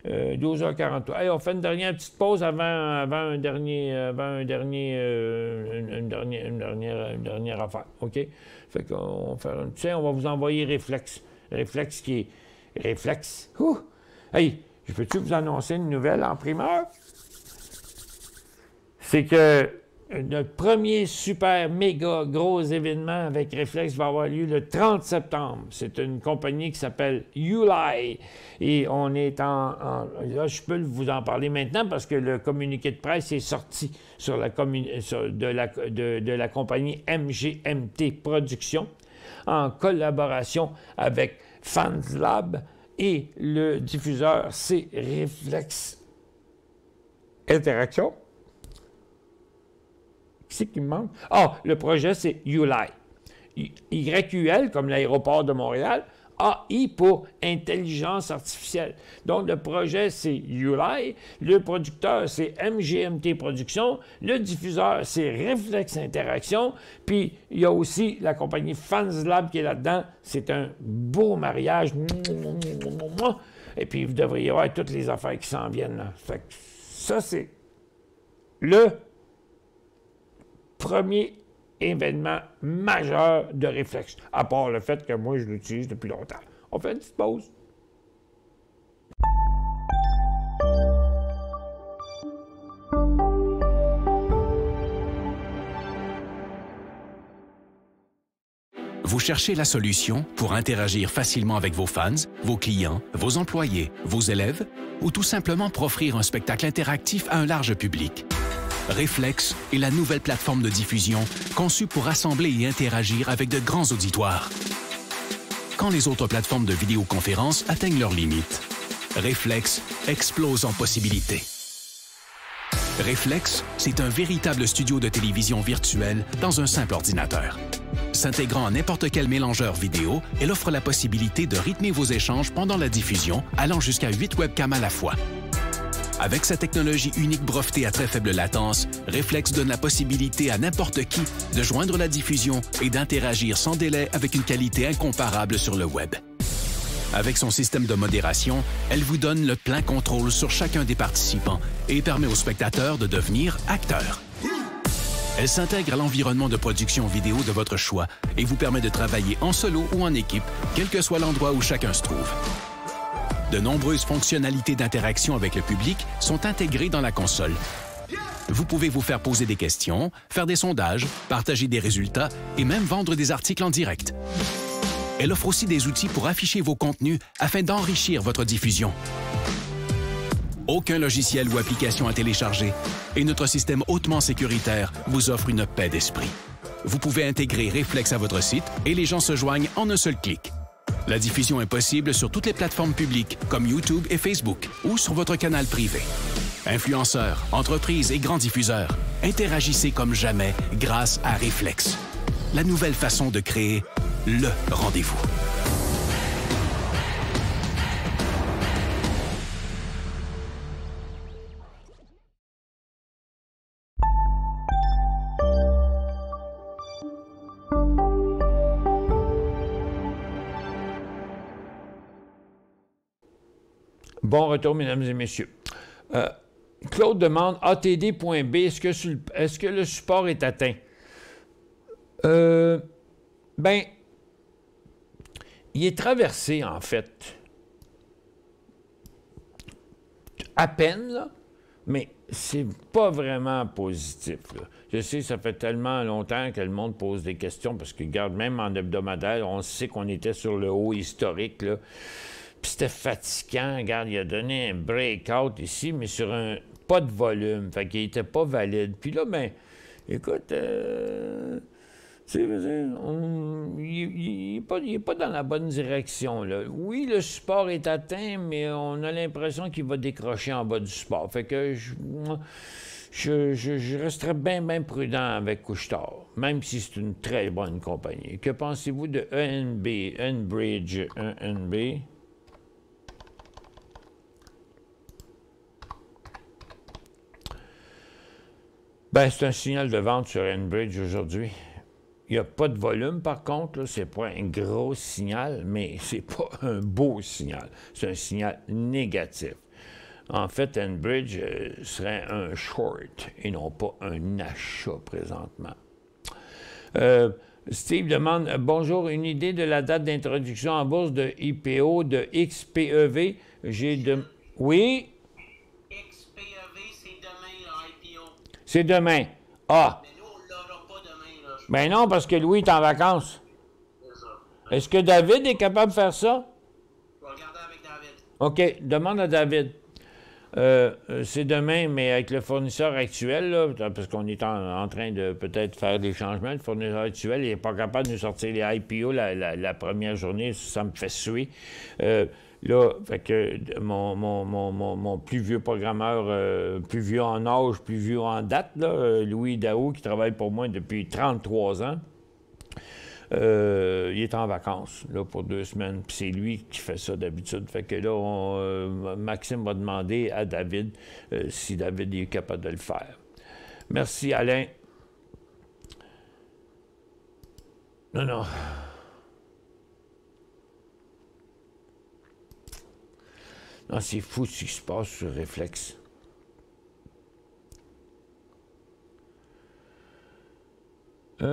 12h43. Hey, on fait une dernière petite pause avant une dernière affaire. OK? Fait qu'on va faire on va vous envoyer Réflexe. Réflexe qui est... Réflexe. Ouh! Hey! Je peux-tu vous annoncer une nouvelle en primeur? C'est que notre premier super méga gros événement avec Réflexe va avoir lieu le 30 septembre. C'est une compagnie qui s'appelle Uli. Et on est là, je peux vous en parler maintenant parce que le communiqué de presse est sorti sur de la compagnie MGMT Productions en collaboration avec FansLab. Et le diffuseur, c'est Réflexe Interaction. Qu'est-ce qui me manque? Ah, le projet, c'est ULI. YUL, comme l'aéroport de Montréal. AI pour intelligence artificielle. Donc, le projet, c'est ULI. Le producteur, c'est MGMT Productions. Le diffuseur, c'est Réflexe Interaction. Puis, il y a aussi la compagnie FansLab qui est là-dedans. C'est un beau mariage. Et puis, vous devriez voir toutes les affaires qui s'en viennent, là. Fait que ça, c'est le premier événement majeur de Réflexe, à part le fait que moi, je l'utilise depuis longtemps. On fait une petite pause. Vous cherchez la solution pour interagir facilement avec vos fans, vos clients, vos employés, vos élèves, ou tout simplement pour offrir un spectacle interactif à un large public. Réflexe est la nouvelle plateforme de diffusion conçue pour rassembler et interagir avec de grands auditoires. Quand les autres plateformes de vidéoconférence atteignent leurs limites, Réflexe explose en possibilités. Réflexe, c'est un véritable studio de télévision virtuel dans un simple ordinateur. S'intégrant à n'importe quel mélangeur vidéo, elle offre la possibilité de rythmer vos échanges pendant la diffusion, allant jusqu'à 8 webcams à la fois. Avec sa technologie unique brevetée à très faible latence, Réflexe donne la possibilité à n'importe qui de joindre la diffusion et d'interagir sans délai avec une qualité incomparable sur le web. Avec son système de modération, elle vous donne le plein contrôle sur chacun des participants et permet aux spectateurs de devenir acteurs. Elle s'intègre à l'environnement de production vidéo de votre choix et vous permet de travailler en solo ou en équipe, quel que soit l'endroit où chacun se trouve. De nombreuses fonctionnalités d'interaction avec le public sont intégrées dans la console. Vous pouvez vous faire poser des questions, faire des sondages, partager des résultats et même vendre des articles en direct. Elle offre aussi des outils pour afficher vos contenus afin d'enrichir votre diffusion. Aucun logiciel ou application à télécharger et notre système hautement sécuritaire vous offre une paix d'esprit. Vous pouvez intégrer Reflex à votre site et les gens se joignent en un seul clic. La diffusion est possible sur toutes les plateformes publiques comme YouTube et Facebook ou sur votre canal privé. Influenceurs, entreprises et grands diffuseurs, interagissez comme jamais grâce à Reflex. La nouvelle façon de créer le rendez-vous. Bon retour, mesdames et messieurs. Claude demande ATD.B, est-ce que le support est atteint? Ben, il est traversé, en fait. À peine, là, mais c'est pas vraiment positif, là. Je sais, ça fait tellement longtemps que le monde pose des questions, parce que, regarde, même en hebdomadaire, on sait qu'on était sur le haut historique, là. Puis c'était fatigant. Regarde, il a donné un breakout ici, mais sur un pas de volume. Fait qu'il n'était pas valide. Puis là, ben, écoute, tu sais, il n'est pas dans la bonne direction, là. Oui, le support est atteint, mais on a l'impression qu'il va décrocher en bas du support. Fait que je resterais bien prudent avec Couche-Tard, même si c'est une très bonne compagnie. Que pensez-vous de ENB, Enbridge, ENB? Ben, c'est un signal de vente sur Enbridge aujourd'hui. Il n'y a pas de volume, par contre. Ce n'est pas un gros signal, mais c'est pas un beau signal. C'est un signal négatif. En fait, Enbridge serait un short et non pas un achat présentement. Steve demande « Bonjour, une idée de la date d'introduction en bourse de IPO de XPEV? J'ai de... » Oui? C'est demain. Ah! Mais nous, on ne l'aura pas demain, là. Ben non, parce que Louis est en vacances. C'est ça. Est-ce que David est capable de faire ça? Je vais regarder avec David. OK, demande à David. C'est demain, mais avec le fournisseur actuel, là, parce qu'on est en train de peut-être faire des changements. Le fournisseur actuel, il n'est pas capable de nous sortir les IPO la première journée. Ça me fait suer. Là, fait que mon plus vieux programmeur, plus vieux en âge, plus vieux en date, là, Louis Daou, qui travaille pour moi depuis 33 ans, il est en vacances là, pour 2 semaines. Puis c'est lui qui fait ça d'habitude. Fait que là, Maxime va demander à David si David est capable de le faire. Merci, Alain. Non. Non, c'est fou ce qui se passe sur Reflex. Tu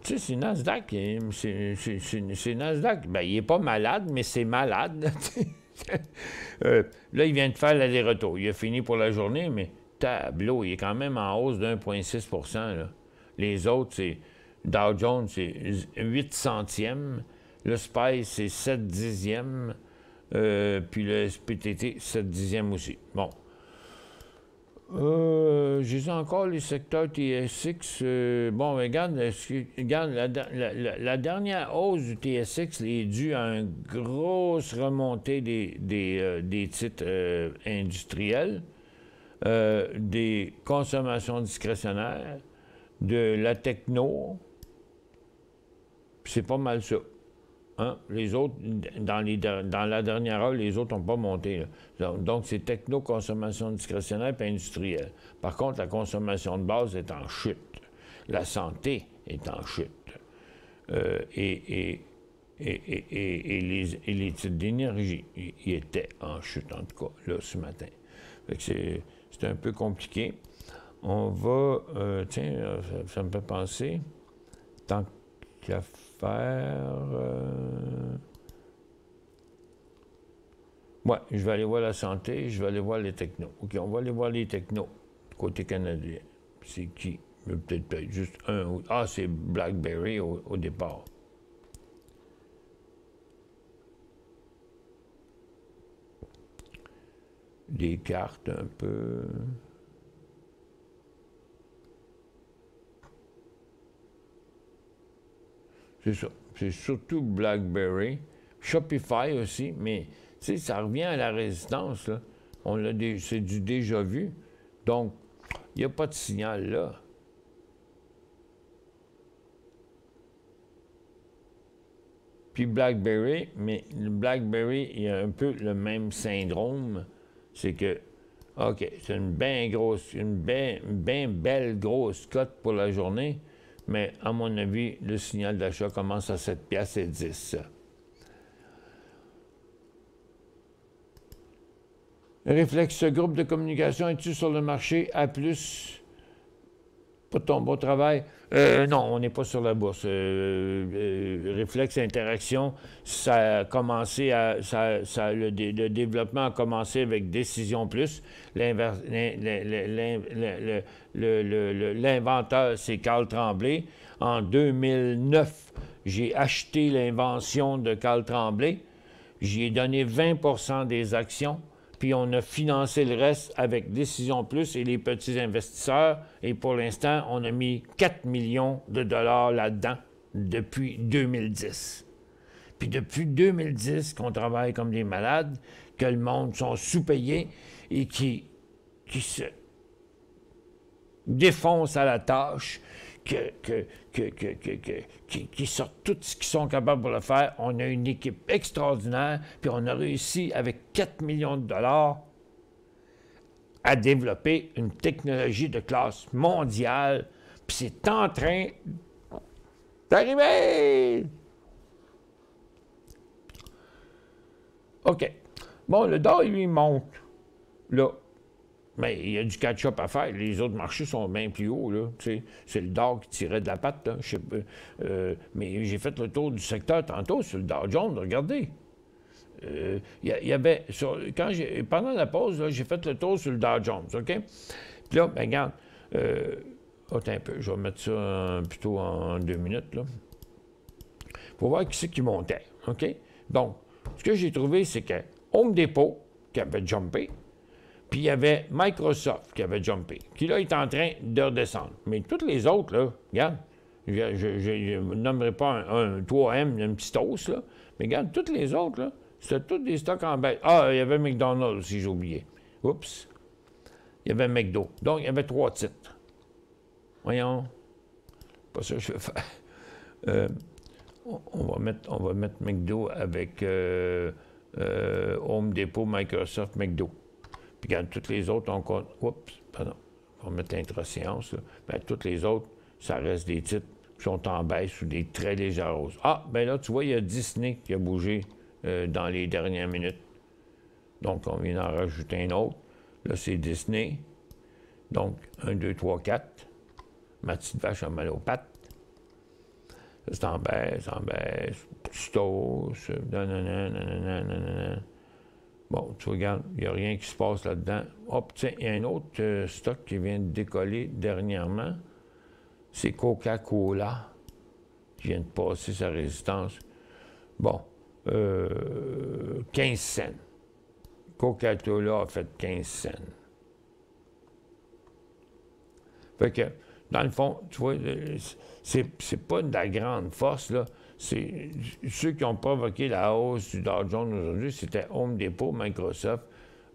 sais, c'est Nasdaq. C'est Nasdaq. Ben, il n'est pas malade, mais c'est malade. Là, il vient de faire l'aller-retour. Il a fini pour la journée, mais tableau, il est quand même en hausse de 1,6 %. Les autres, c'est Dow Jones, c'est 8 centièmes. Le SPY, c'est 7 dixièmes. Puis le SPTT, 7 dixièmes aussi. Bon. J'ai encore les secteurs TSX. Bon, regarde, la dernière hausse du TSX est due à une grosse remontée des titres industriels, des consommations discrétionnaires, de la techno. C'est pas mal ça. Hein? Les autres, dans la dernière heure, les autres n'ont pas monté. Là. Donc, c'est techno-consommation discrétionnaire et industrielle. Par contre, la consommation de base est en chute. La santé est en chute. Et les titres d'énergie, ils étaient en chute, en tout cas, là, ce matin. C'est un peu compliqué. On va... tiens, ça me fait penser, tant qu'à faire... Ouais, je vais aller voir la santé, je vais aller voir les technos. OK, on va aller voir les technos, côté canadien. C'est qui? Peut-être juste un ou... Ah, c'est BlackBerry au départ. Des cartes un peu... C'est ça. C'est surtout BlackBerry. Shopify aussi, mais tu sais, ça revient à la résistance, là. C'est du déjà vu. Donc, il n'y a pas de signal là. Puis BlackBerry, mais le BlackBerry, il y a un peu le même syndrome. C'est que, OK, c'est une bien belle grosse cote pour la journée, mais à mon avis, le signal d'achat commence à 7 piastres et 10. Réflexe, ce groupe de communication, es-tu sur le marché A+, pour ton bon travail? Non, on n'est pas sur la bourse. Réflexe Interaction, ça a commencé le développement a commencé avec Décision Plus. L'inventeur, c'est Carl Tremblay. En 2009, j'ai acheté l'invention de Carl Tremblay. J'y ai donné 20 des actions. Puis on a financé le reste avec Décision Plus et les petits investisseurs. Et pour l'instant, on a mis 4 millions de dollars là-dedans depuis 2010. Puis depuis 2010 qu'on travaille comme des malades, que le monde sont sous-payés et qui se défoncent à la tâche, qui sortent tout ce qu'ils sont capables de le faire. On a une équipe extraordinaire, puis on a réussi avec 4 millions de dollars à développer une technologie de classe mondiale, puis c'est en train d'arriver! OK. Bon, le dollar, lui, monte. Là. Mais il y a du catch-up à faire. Les autres marchés sont bien plus hauts, là. C'est le Dow qui tirait de la patte, là. Mais j'ai fait le tour du secteur tantôt sur le Dow Jones, regardez. Il y avait... pendant la pause, j'ai fait le tour sur le Dow Jones, OK? Puis là, ben regarde, attends un peu, je vais mettre ça plutôt en 2 minutes, là. Pour voir qui c'est qui montait, OK? Donc, ce que j'ai trouvé, c'est que Home Depot, qui avait jumpé, puis il y avait Microsoft qui avait jumpé, qui là est en train de redescendre. Mais toutes les autres, là, regarde, je ne nommerai pas un 3M, une petite hausse, là, mais regarde, toutes les autres, là, c'était tous des stocks en baisse. Ah, il y avait McDonald's aussi, j'ai oublié. Oups. Il y avait McDo. Donc, il y avait 3 titres. Voyons. Pas ça que je veux faire. On va mettre McDo avec Home Depot, Microsoft, McDo. Puis quand toutes les autres, on compte... Oups, pardon. On va mettre l'intra-séance, là. Bien, toutes les autres, ça reste des titres qui sont en baisse ou des très légères hausses. Ah, bien là, tu vois, il y a Disney qui a bougé dans les dernières minutes. Donc, on vient d'en rajouter un autre. Là, c'est Disney. Donc, 1, 2, 3, 4. Ma petite vache a mal aux pattes. Ça, c'est en baisse. Stos, nanana. Bon, tu regardes, il n'y a rien qui se passe là-dedans. Hop, tiens, il y a un autre stock qui vient de décoller dernièrement. C'est Coca-Cola qui vient de passer sa résistance. Bon, 15 cents. Coca-Cola a fait 15 cents. Fait que, dans le fond, tu vois, c'est pas de la grande force, là. C'est ceux qui ont provoqué la hausse du Dow Jones aujourd'hui, c'était Home Depot, Microsoft.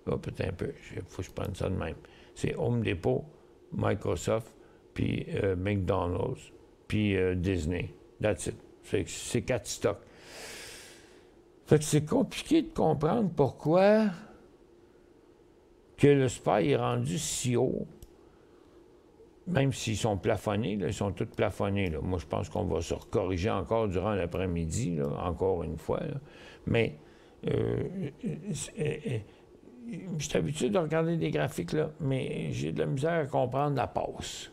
Ah, peut-être un peu, il faut que je prenne ça de même. C'est Home Depot, Microsoft, puis McDonald's, puis Disney. That's it. C'est 4 stocks. Fait que c'est compliqué de comprendre pourquoi que le SPY est rendu si haut. Même s'ils sont plafonnés, là, ils sont tous plafonnés. Là. Moi, je pense qu'on va se corriger encore durant l'après-midi, là, encore une fois. Là. Mais je suis habitué de regarder des graphiques, là, mais j'ai de la misère à comprendre la passe.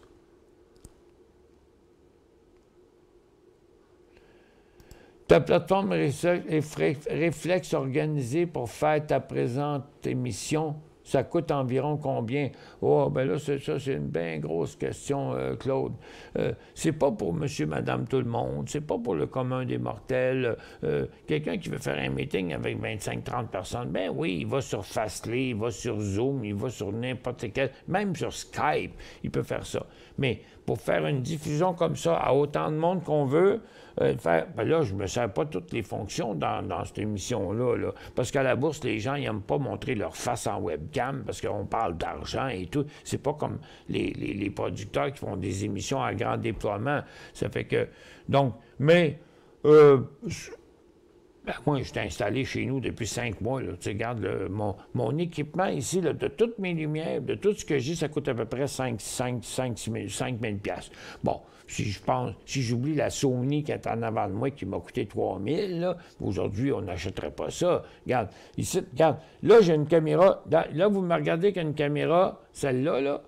Ta plateforme réflexe organisée pour faire ta présente émission, ça coûte environ combien? Oh, ben là, ça, c'est une bien grosse question, Claude. C'est pas pour monsieur, madame, tout le monde. C'est pas pour le commun des mortels. Quelqu'un qui veut faire un meeting avec 25-30 personnes, ben oui, il va sur Fastly, il va sur Zoom, il va sur n'importe quel... Même sur Skype, il peut faire ça. Mais pour faire une diffusion comme ça à autant de monde qu'on veut, ben là, je ne me sers pas toutes les fonctions dans cette émission-là. Là. Parce qu'à la bourse, les gens n'aiment pas montrer leur face en webcam parce qu'on parle d'argent et tout. C'est pas comme les producteurs qui font des émissions à grand déploiement. Ça fait que... Donc, mais... Ben, moi, je suis installé chez nous depuis 5 mois. Là. Tu sais, regarde, mon équipement ici, là, de toutes mes lumières, de tout ce que j'ai, ça coûte à peu près 5 000 $. Bon, si j'oublie la Sony qui est en avant de moi qui m'a coûté 3 000, aujourd'hui, on n'achèterait pas ça. Regarde, ici, regarde, là, j'ai une caméra. Là, vous me regardez qu'il y a une caméra, celle-là, là,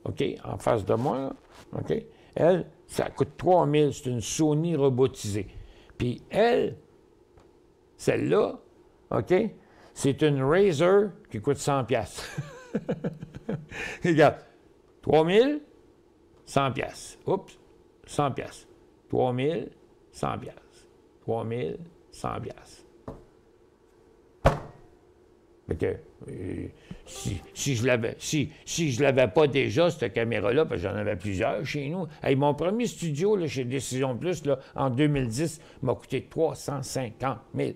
OK, en face de moi, là, OK? Elle, ça coûte 3 000 $. C'est une Sony robotisée. Puis elle, celle-là, OK, c'est une Razer qui coûte 100 $. Regarde, 3 000, 100 $. Oups, 100 $. 3 000, 100 $. 3 000, 100 $. Fait que, si je l'avais pas déjà, cette caméra-là, parce que j'en avais plusieurs chez nous. Hey, mon premier studio là, chez Décision Plus, là, en 2010, m'a coûté 350 000.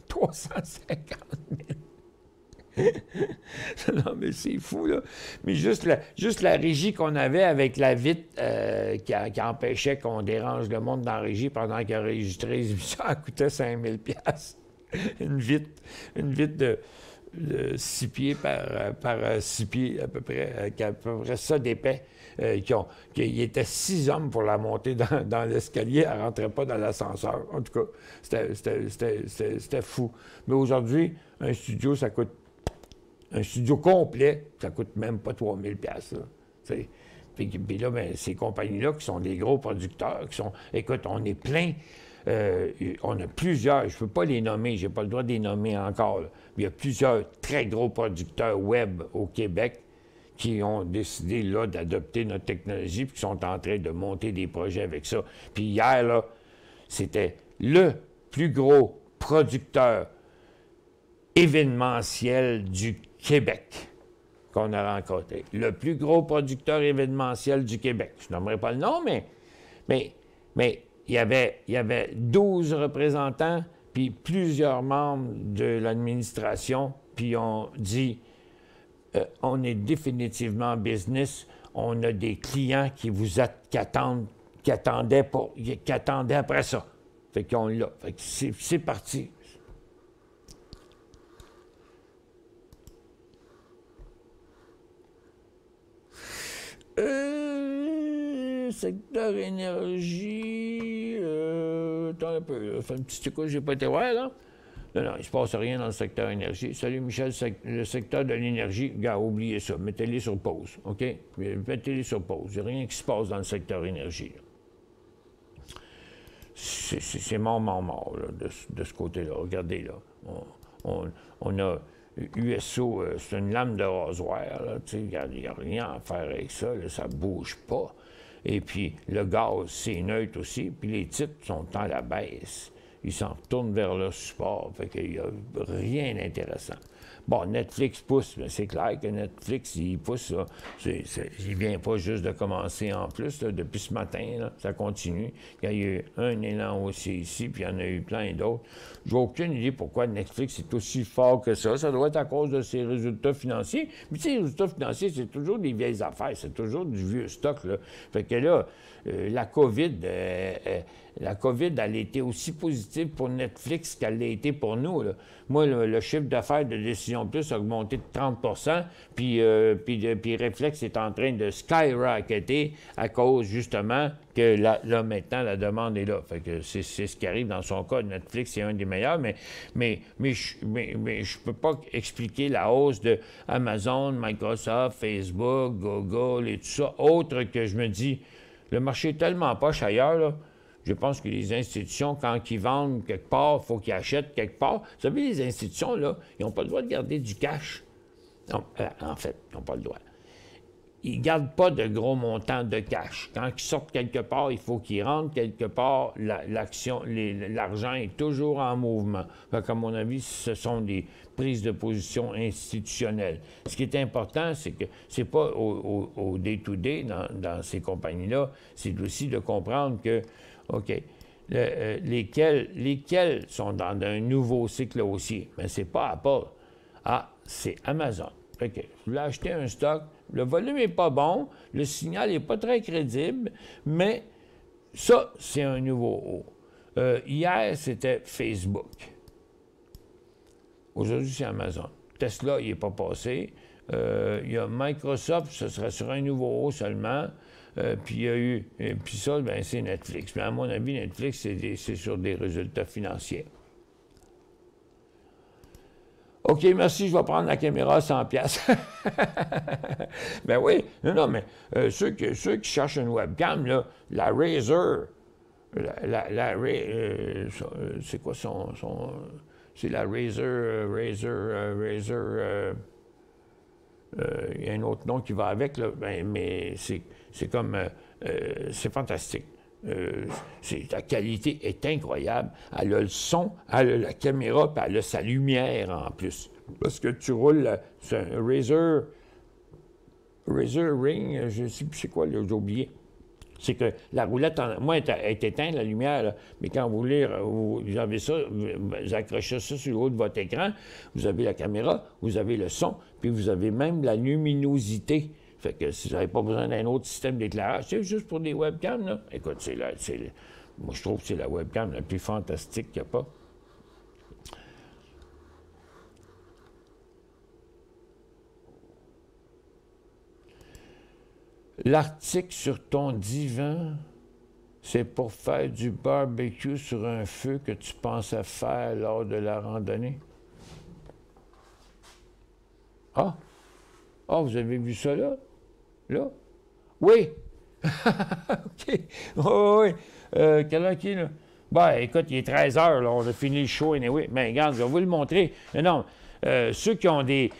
350 000. Non, mais c'est fou, là. Mais juste la régie qu'on avait avec la vitre qui empêchait qu'on dérange le monde dans la régie pendant qu'il enregistrait les émissions, ça coûtait 5 000 $. Une vitre de 6 pieds par 6 pieds, à peu près, qui a à peu près ça d'épais. Il était 6 hommes pour la monter dans l'escalier, elle ne rentrait pas dans l'ascenseur. En tout cas, c'était fou. Mais aujourd'hui, un studio, ça coûte... Un studio complet, ça coûte même pas 3 000 $. Puis là, ben, ces compagnies-là, qui sont des gros producteurs, qui sont... Écoute, on est plein... on a plusieurs, je ne peux pas les nommer, je n'ai pas le droit de les nommer encore, là. Il y a plusieurs très gros producteurs web au Québec qui ont décidé là d'adopter notre technologie et qui sont en train de monter des projets avec ça. Puis hier, là, c'était le plus gros producteur événementiel du Québec qu'on a rencontré. Le plus gros producteur événementiel du Québec. Je nommerai pas le nom, mais il y avait 12 représentants, puis plusieurs membres de l'administration, puis on dit on est définitivement business, on a des clients qui attendaient après ça. Fait qu'on l'a. Fait que c'est parti. Secteur énergie. Attends un peu. Fais un petit écoute, j'ai pas été voir, là. Non, il ne se passe rien dans le secteur énergie. Salut Michel, le secteur de l'énergie, gars, oubliez ça. Mettez-les sur pause, OK? Mettez-les sur pause. Il n'y a rien qui se passe dans le secteur énergie. C'est mort, là, de ce côté-là. Regardez, là. On a USO, c'est une lame de rasoir, là. Tu sais, il n'y a rien à faire avec ça, là, ça ne bouge pas. Et puis, le gaz, c'est neutre aussi. Puis les titres sont à la baisse. Ils s'en retournent vers le support. Fait qu'il n'y a rien d'intéressant. Bon, Netflix pousse, mais c'est clair que Netflix, il pousse, là. Il ne vient pas juste de commencer en plus, là, depuis ce matin, là, ça continue. Il y a eu un élan aussi ici, puis il y en a eu plein d'autres. J'ai aucune idée pourquoi Netflix est aussi fort que ça. Ça doit être à cause de ses résultats financiers. Mais tu sais, les résultats financiers, c'est toujours des vieilles affaires, c'est toujours du vieux stock, là. Fait que là, la COVID, elle a été aussi positive pour Netflix qu'elle l'a été pour nous, là. Moi, le chiffre d'affaires de Décision Plus a augmenté de 30 puis Reflex est en train de skyrocketer à cause, justement, que là, maintenant, la demande est là. Fait que c'est ce qui arrive dans son cas. Netflix est un des meilleurs, mais je peux pas expliquer la hausse de Amazon, Microsoft, Facebook, Google et tout ça, autre que je me dis, le marché est tellement poche ailleurs, là. Je pense que les institutions, quand ils vendent quelque part, il faut qu'ils achètent quelque part. Vous savez, les institutions, là, ils n'ont pas le droit de garder du cash. Non, en fait, ils n'ont pas le droit. Ils ne gardent pas de gros montants de cash. Quand ils sortent quelque part, il faut qu'ils rentrent quelque part. L'argent est toujours en mouvement. Fait qu'à mon avis, ce sont des prises de position institutionnelles. Ce qui est important, c'est que c'est pas au day-to-day dans ces compagnies-là, c'est aussi de comprendre que, OK, lesquels sont dans un nouveau cycle haussier. Mais c'est pas Apple. Ah, c'est Amazon. OK, je voulais acheter un stock. Le volume n'est pas bon, le signal n'est pas très crédible, mais ça, c'est un nouveau haut. Hier, c'était Facebook. Aujourd'hui, c'est Amazon. Tesla, il n'est pas passé. Il y a Microsoft, ce sera sur un nouveau haut seulement. Puis il y a eu. Puis ça, ben, c'est Netflix. Mais à mon avis, Netflix, c'est sur des résultats financiers. OK, merci, je vais prendre la caméra à 100$. Ben oui, non, mais ceux qui cherchent une webcam, là, la Razer, c'est quoi son c'est la Razer, il y a un autre nom qui va avec, là, ben, mais c'est comme, c'est fantastique. La qualité est incroyable. Elle a le son, elle a la caméra, puis elle a sa lumière en plus. Parce que tu roules, c'est un Razer Ring, je ne sais plus c'est quoi, j'ai oublié. C'est que la roulette, moi, est éteinte, la lumière, là, mais quand vous voulez, vous avez ça, vous accrochez ça sur le haut de votre écran, vous avez la caméra, vous avez le son, puis vous avez même la luminosité. Fait que si vous n'avez pas besoin d'un autre système d'éclairage, c'est juste pour des webcams, là. Écoute, moi, je trouve que c'est la webcam la plus fantastique qu'il n'y a pas. L'article sur ton divan, c'est pour faire du barbecue sur un feu que tu pensais faire lors de la randonnée. Ah! Ah, vous avez vu ça là? Là? Oui! OK. Oh, oui. Quelle heure qui est, là? Ben, écoute, il est 13h, là. On a fini le show, anyway. Mais regarde, je vais vous le montrer. Non, ceux qui ont des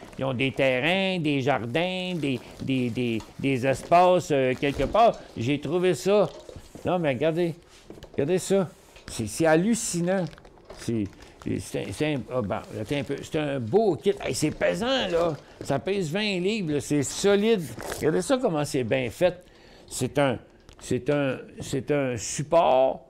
terrains, des jardins, des espaces quelque part, j'ai trouvé ça. Non, mais regardez. Regardez ça. C'est hallucinant. C'est un beau kit. Hey, c'est pesant, là. Ça pèse 20 livres, c'est solide. Regardez ça, comment c'est bien fait. C'est un support.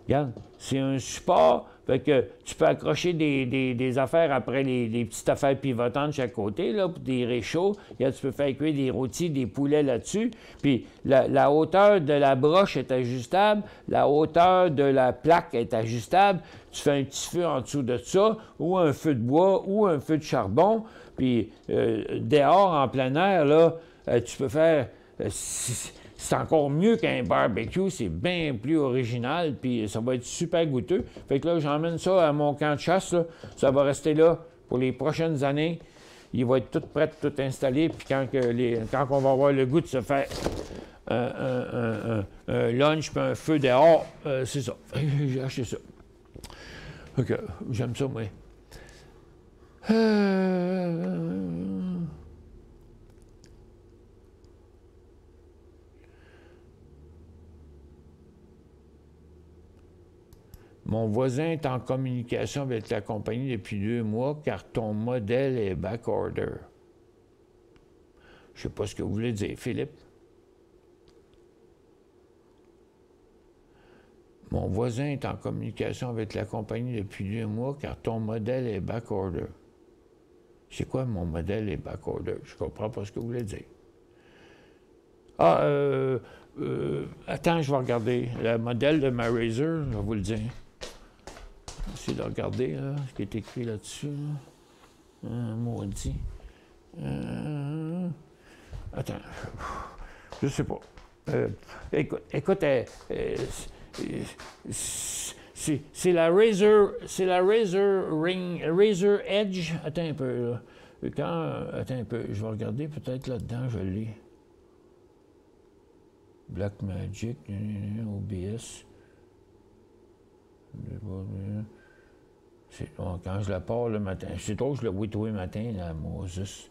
Regarde, c'est un support. Fait que tu peux accrocher des affaires après les petites affaires pivotantes de chaque côté, là, pour des réchauds. Regarde, tu peux faire cuire des rôtis, des poulets là-dessus. Puis la hauteur de la broche est ajustable. La hauteur de la plaque est ajustable. Tu fais un petit feu en dessous de ça, ou un feu de bois, ou un feu de charbon. Puis dehors, en plein air, là, tu peux faire... c'est encore mieux qu'un barbecue, c'est bien plus original, puis ça va être super goûteux. Fait que là, j'emmène ça à mon camp de chasse, là. Ça va rester là pour les prochaines années. Il va être tout prêt, tout installé, puis quand on va avoir le goût de se faire un lunch puis un feu dehors, c'est ça. J'ai acheté ça. OK, j'aime ça, moi. Mon voisin est en communication avec la compagnie depuis 2 mois car ton modèle est backorder. Je ne sais pas ce que vous voulez dire, Philippe. Mon voisin est en communication avec la compagnie depuis 2 mois car ton modèle est backorder. C'est quoi mon modèle est backorder? Je ne comprends pas ce que vous voulez dire. Ah, attends, je vais regarder. Le modèle de ma Razer, je vais vous le dire. Essayez de regarder là, ce qui est écrit là-dessus. Maudit. Attends. Je sais pas. Écoute, c'est la Razer Ring, Razer Edge. Attends un peu, là. Attends un peu, je vais regarder peut-être là-dedans, je l'ai. Blackmagic, OBS. Bon, quand je la pars le matin, c'est trop que je le vois tous les matins, la Moses.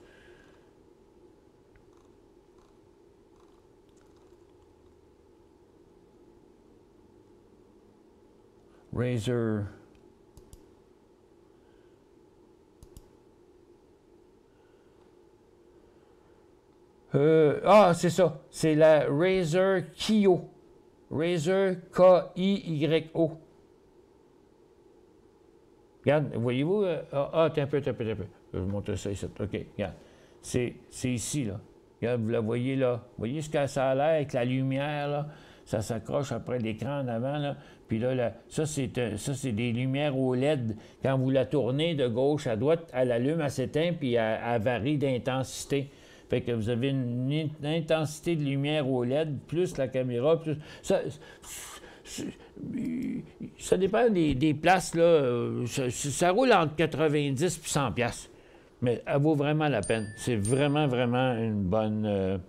Razer. C'est ça. C'est la Razer Kiyo. Razer K-I-Y-O. Regarde, voyez-vous? Attends un peu. Je vais vous montrer ça ici. OK, regarde. C'est ici, là. Regarde, vous la voyez, là. Vous voyez ce que ça a l'air avec la lumière, là? Ça s'accroche après l'écran en avant, là. Puis là, ça, c'est des lumières OLED. Quand vous la tournez de gauche à droite, elle allume, elle s'éteint, puis elle varie d'intensité. Fait que vous avez une intensité de lumière OLED, plus la caméra, plus... Ça dépend des places, là. Ça roule entre 90 et 100 $. Mais elle vaut vraiment la peine. C'est vraiment, vraiment une bonne...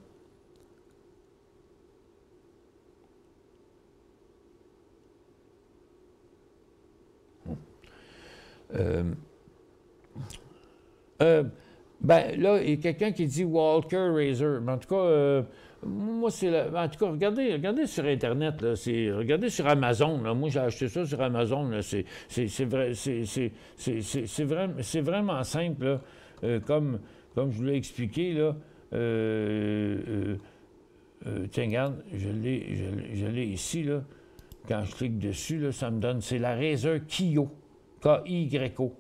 Ben là, il y a quelqu'un qui dit Walker Razer. Mais en tout cas, moi, c'est en tout cas, regardez sur Internet, là, regardez sur Amazon. Là. Moi, j'ai acheté ça sur Amazon. C'est vraiment simple. Là. Comme je vous l'ai expliqué, là. Tiens, regarde, je l'ai ici, là. Quand je clique dessus, là, ça me donne. C'est la Razer Kiyo. K-I-Y-O.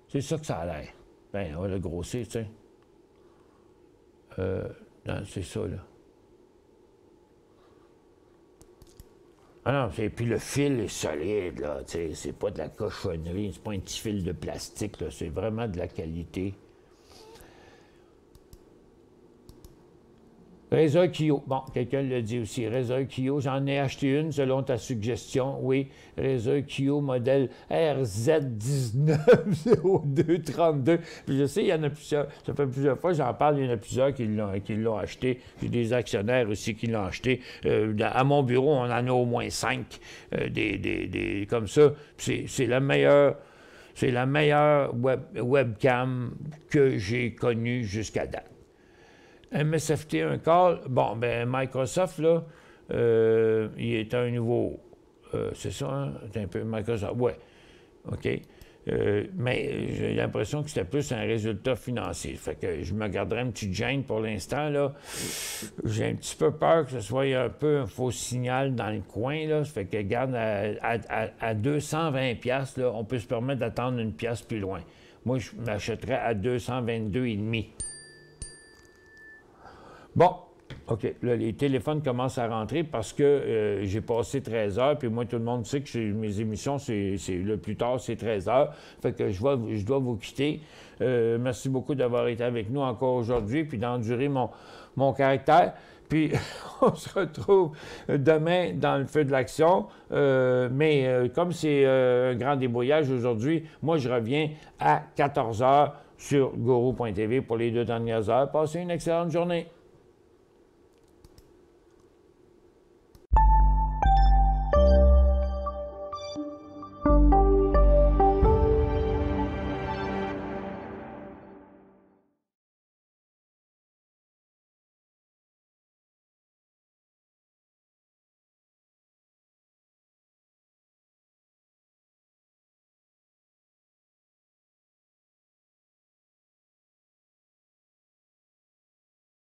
C'est ça que ça a l'air. Ben, on va le grossir, tu sais. Non, c'est ça, là. Ah non, et puis le fil est solide, là, tu sais. C'est pas de la cochonnerie, c'est pas un petit fil de plastique, là. C'est vraiment de la qualité. Razer Kiyo. Bon, quelqu'un l'a dit aussi. Razer Kiyo, j'en ai acheté une selon ta suggestion. Oui, Razer Kiyo modèle RZ190232. Puis je sais, il y en a plusieurs. Ça fait plusieurs fois, j'en parle, il y en a plusieurs qui l'ont acheté. J'ai des actionnaires aussi qui l'ont acheté. À mon bureau, on en a au moins 5 comme ça. C'est la meilleure. C'est la meilleure webcam que j'ai connue jusqu'à date. MSFT, un call. Bon, ben Microsoft, là, il est un nouveau... c'est ça, hein? C'est un peu Microsoft. Ouais. OK. Mais j'ai l'impression que c'était plus un résultat financier. Fait que je me garderai une petite gêne pour l'instant, là. J'ai un petit peu peur que ce soit un peu un faux signal dans le coin, là. Ça fait que, regarde, à 220 $, là, on peut se permettre d'attendre une pièce plus loin. Moi, je m'achèterais à 222,5 $. Bon, OK. Là, les téléphones commencent à rentrer parce que j'ai passé 13 heures, puis moi, tout le monde sait que mes émissions, le plus tard, c'est 13 heures. Fait que je dois vous quitter. Merci beaucoup d'avoir été avec nous encore aujourd'hui, puis d'endurer mon caractère. Puis, on se retrouve demain dans le feu de l'action. Mais comme c'est un grand débrouillage aujourd'hui, moi, je reviens à 14 heures sur Guru.tv pour les 2 dernières heures. Passez une excellente journée.